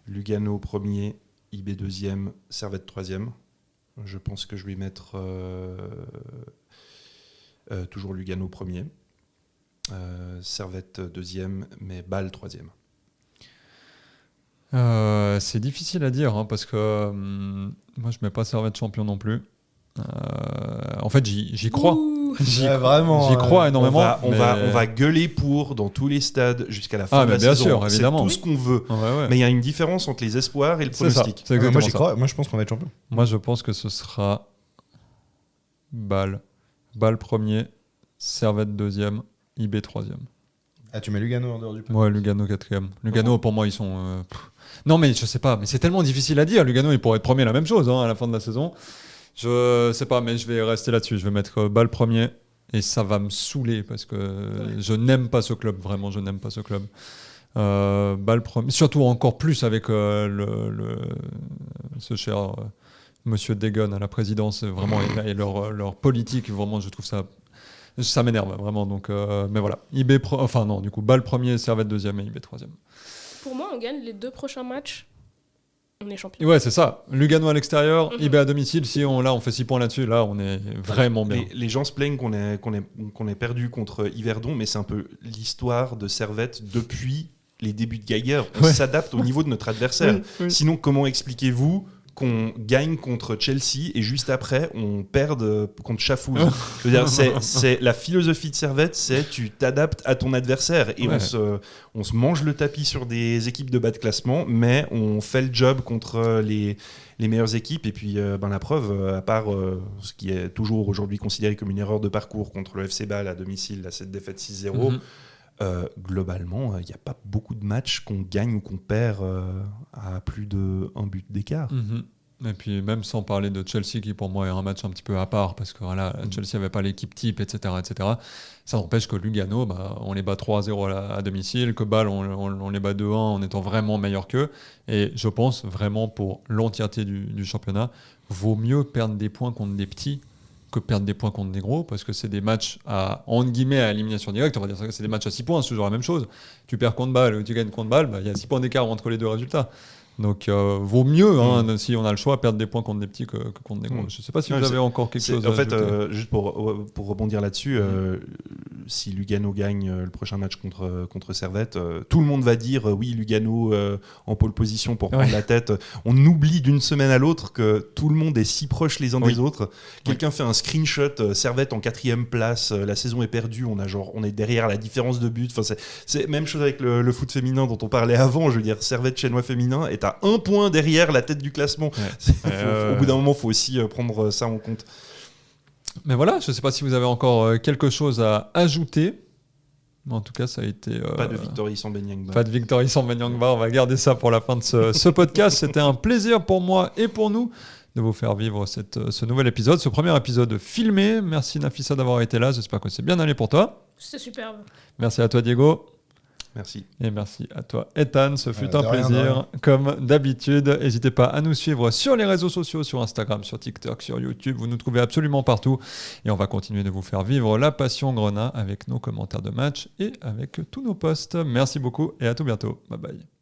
Lugano 1er, IB 2e, Servette 3e. Je pense que je vais mettre toujours Lugano 1er, Servette 2e, mais Bâle 3e. C'est difficile à dire hein, parce que moi je mets pas Servette champion non plus. En fait j'y crois. Ouh. Vraiment. J'y crois énormément. On va gueuler pour dans tous les stades jusqu'à la fin de la bien saison. sûr, évidemment. C'est tout ce qu'on veut. Ouais. Mais il y a une différence entre les espoirs et le C'est ça, pronostic. c'est exactement Moi, j'y ça. crois. Moi, je pense qu'on va être champion. Moi je pense que ce sera Bâle 1er, Servette 2e, IB 3e. Ah, tu mets Lugano en dehors du Ouais, Lugano 4e. Lugano pour moi ils sont... Non mais je sais pas, mais c'est tellement difficile à dire. Lugano il pourrait être premier la même chose hein, à la fin de la saison. Je sais pas, mais je vais rester là-dessus. Je vais mettre Bâle 1er et ça va me saouler parce que je n'aime pas ce club. Vraiment, je n'aime pas ce club. Bâle 1er, surtout encore plus avec ce cher monsieur Degon à la présidence. Vraiment, et leur politique, vraiment, je trouve ça m'énerve vraiment. Donc, mais voilà. Bâle 1er, Servette 2e et IB 3e. Pour moi, on gagne les 2 prochains matchs. On est champion. Ouais, c'est ça. Lugano à l'extérieur, IB à domicile. Si on fait 6 points là-dessus, là, on est vraiment bien. Les gens se plaignent qu'on ait perdu contre Yverdon, mais c'est un peu l'histoire de Servette depuis les débuts de Geiger. On s'adapte au niveau de notre adversaire. Oui. Sinon, comment expliquez-vous qu'on gagne contre Chelsea et juste après on perde contre Chafouz? Je veux dire, c'est la philosophie de Servette, c'est tu t'adaptes à ton adversaire et on se mange le tapis sur des équipes de bas de classement, mais on fait le job contre les meilleures équipes. Et puis la preuve, à part ce qui est toujours aujourd'hui considéré comme une erreur de parcours contre le FC Bâle à domicile, là, cette défaite 6-0, globalement, il n'y a pas beaucoup de matchs qu'on gagne ou qu'on perd à plus de 1 but d'écart. Et puis même sans parler de Chelsea qui pour moi est un match un petit peu à part parce que voilà, Chelsea n'avait pas l'équipe type, etc. Ça n'empêche que Lugano, on les bat 3-0 à domicile, que Bâle on les bat 2-1 en étant vraiment meilleur qu'eux. Et je pense vraiment pour l'entièreté du championnat, vaut mieux perdre des points contre des petits que perdre des points contre des gros, parce que c'est des matchs à, entre guillemets, à élimination directe. On va dire que c'est des matchs à 6 points, c'est toujours la même chose. Tu perds contre Bâle ou tu gagnes contre Bâle, il y a 6 points d'écart entre les deux résultats. Donc, vaut mieux, si on a le choix, perdre des points contre des petits que contre des gros. Je ne sais pas si vous avez encore quelque chose à ajouter. En fait, juste pour rebondir là-dessus, si Lugano gagne le prochain match contre Servette, tout le monde va dire oui, Lugano en pole position pour prendre la tête. On oublie d'une semaine à l'autre que tout le monde est si proche les uns des autres. Quelqu'un fait un screenshot, Servette en 4e place, la saison est perdue, on est derrière la différence de but. Enfin, c'est même chose avec le foot féminin dont on parlait avant. Je veux dire, Servette Chenois féminin est à 1 point derrière la tête du classement. Au bout d'un moment, il faut aussi prendre ça en compte. Mais voilà, je ne sais pas si vous avez encore quelque chose à ajouter. En tout cas, ça a été... pas de victory sans Ben Yangba. Pas de victory sans Ben Yangba. On va garder ça pour la fin de ce podcast. C'était un plaisir pour moi et pour nous de vous faire vivre ce nouvel épisode, ce premier épisode filmé. Merci Nafissa d'avoir été là. J'espère que c'est bien allé pour toi. C'était superbe. Merci à toi Diego. Merci. Et merci à toi Ethan, ce fut un de rien, plaisir comme d'habitude. N'hésitez pas à nous suivre sur les réseaux sociaux, sur Instagram, sur TikTok, sur YouTube. Vous nous trouvez absolument partout et on va continuer de vous faire vivre la passion Grenat avec nos commentaires de match et avec tous nos posts. Merci beaucoup et à tout bientôt. Bye bye.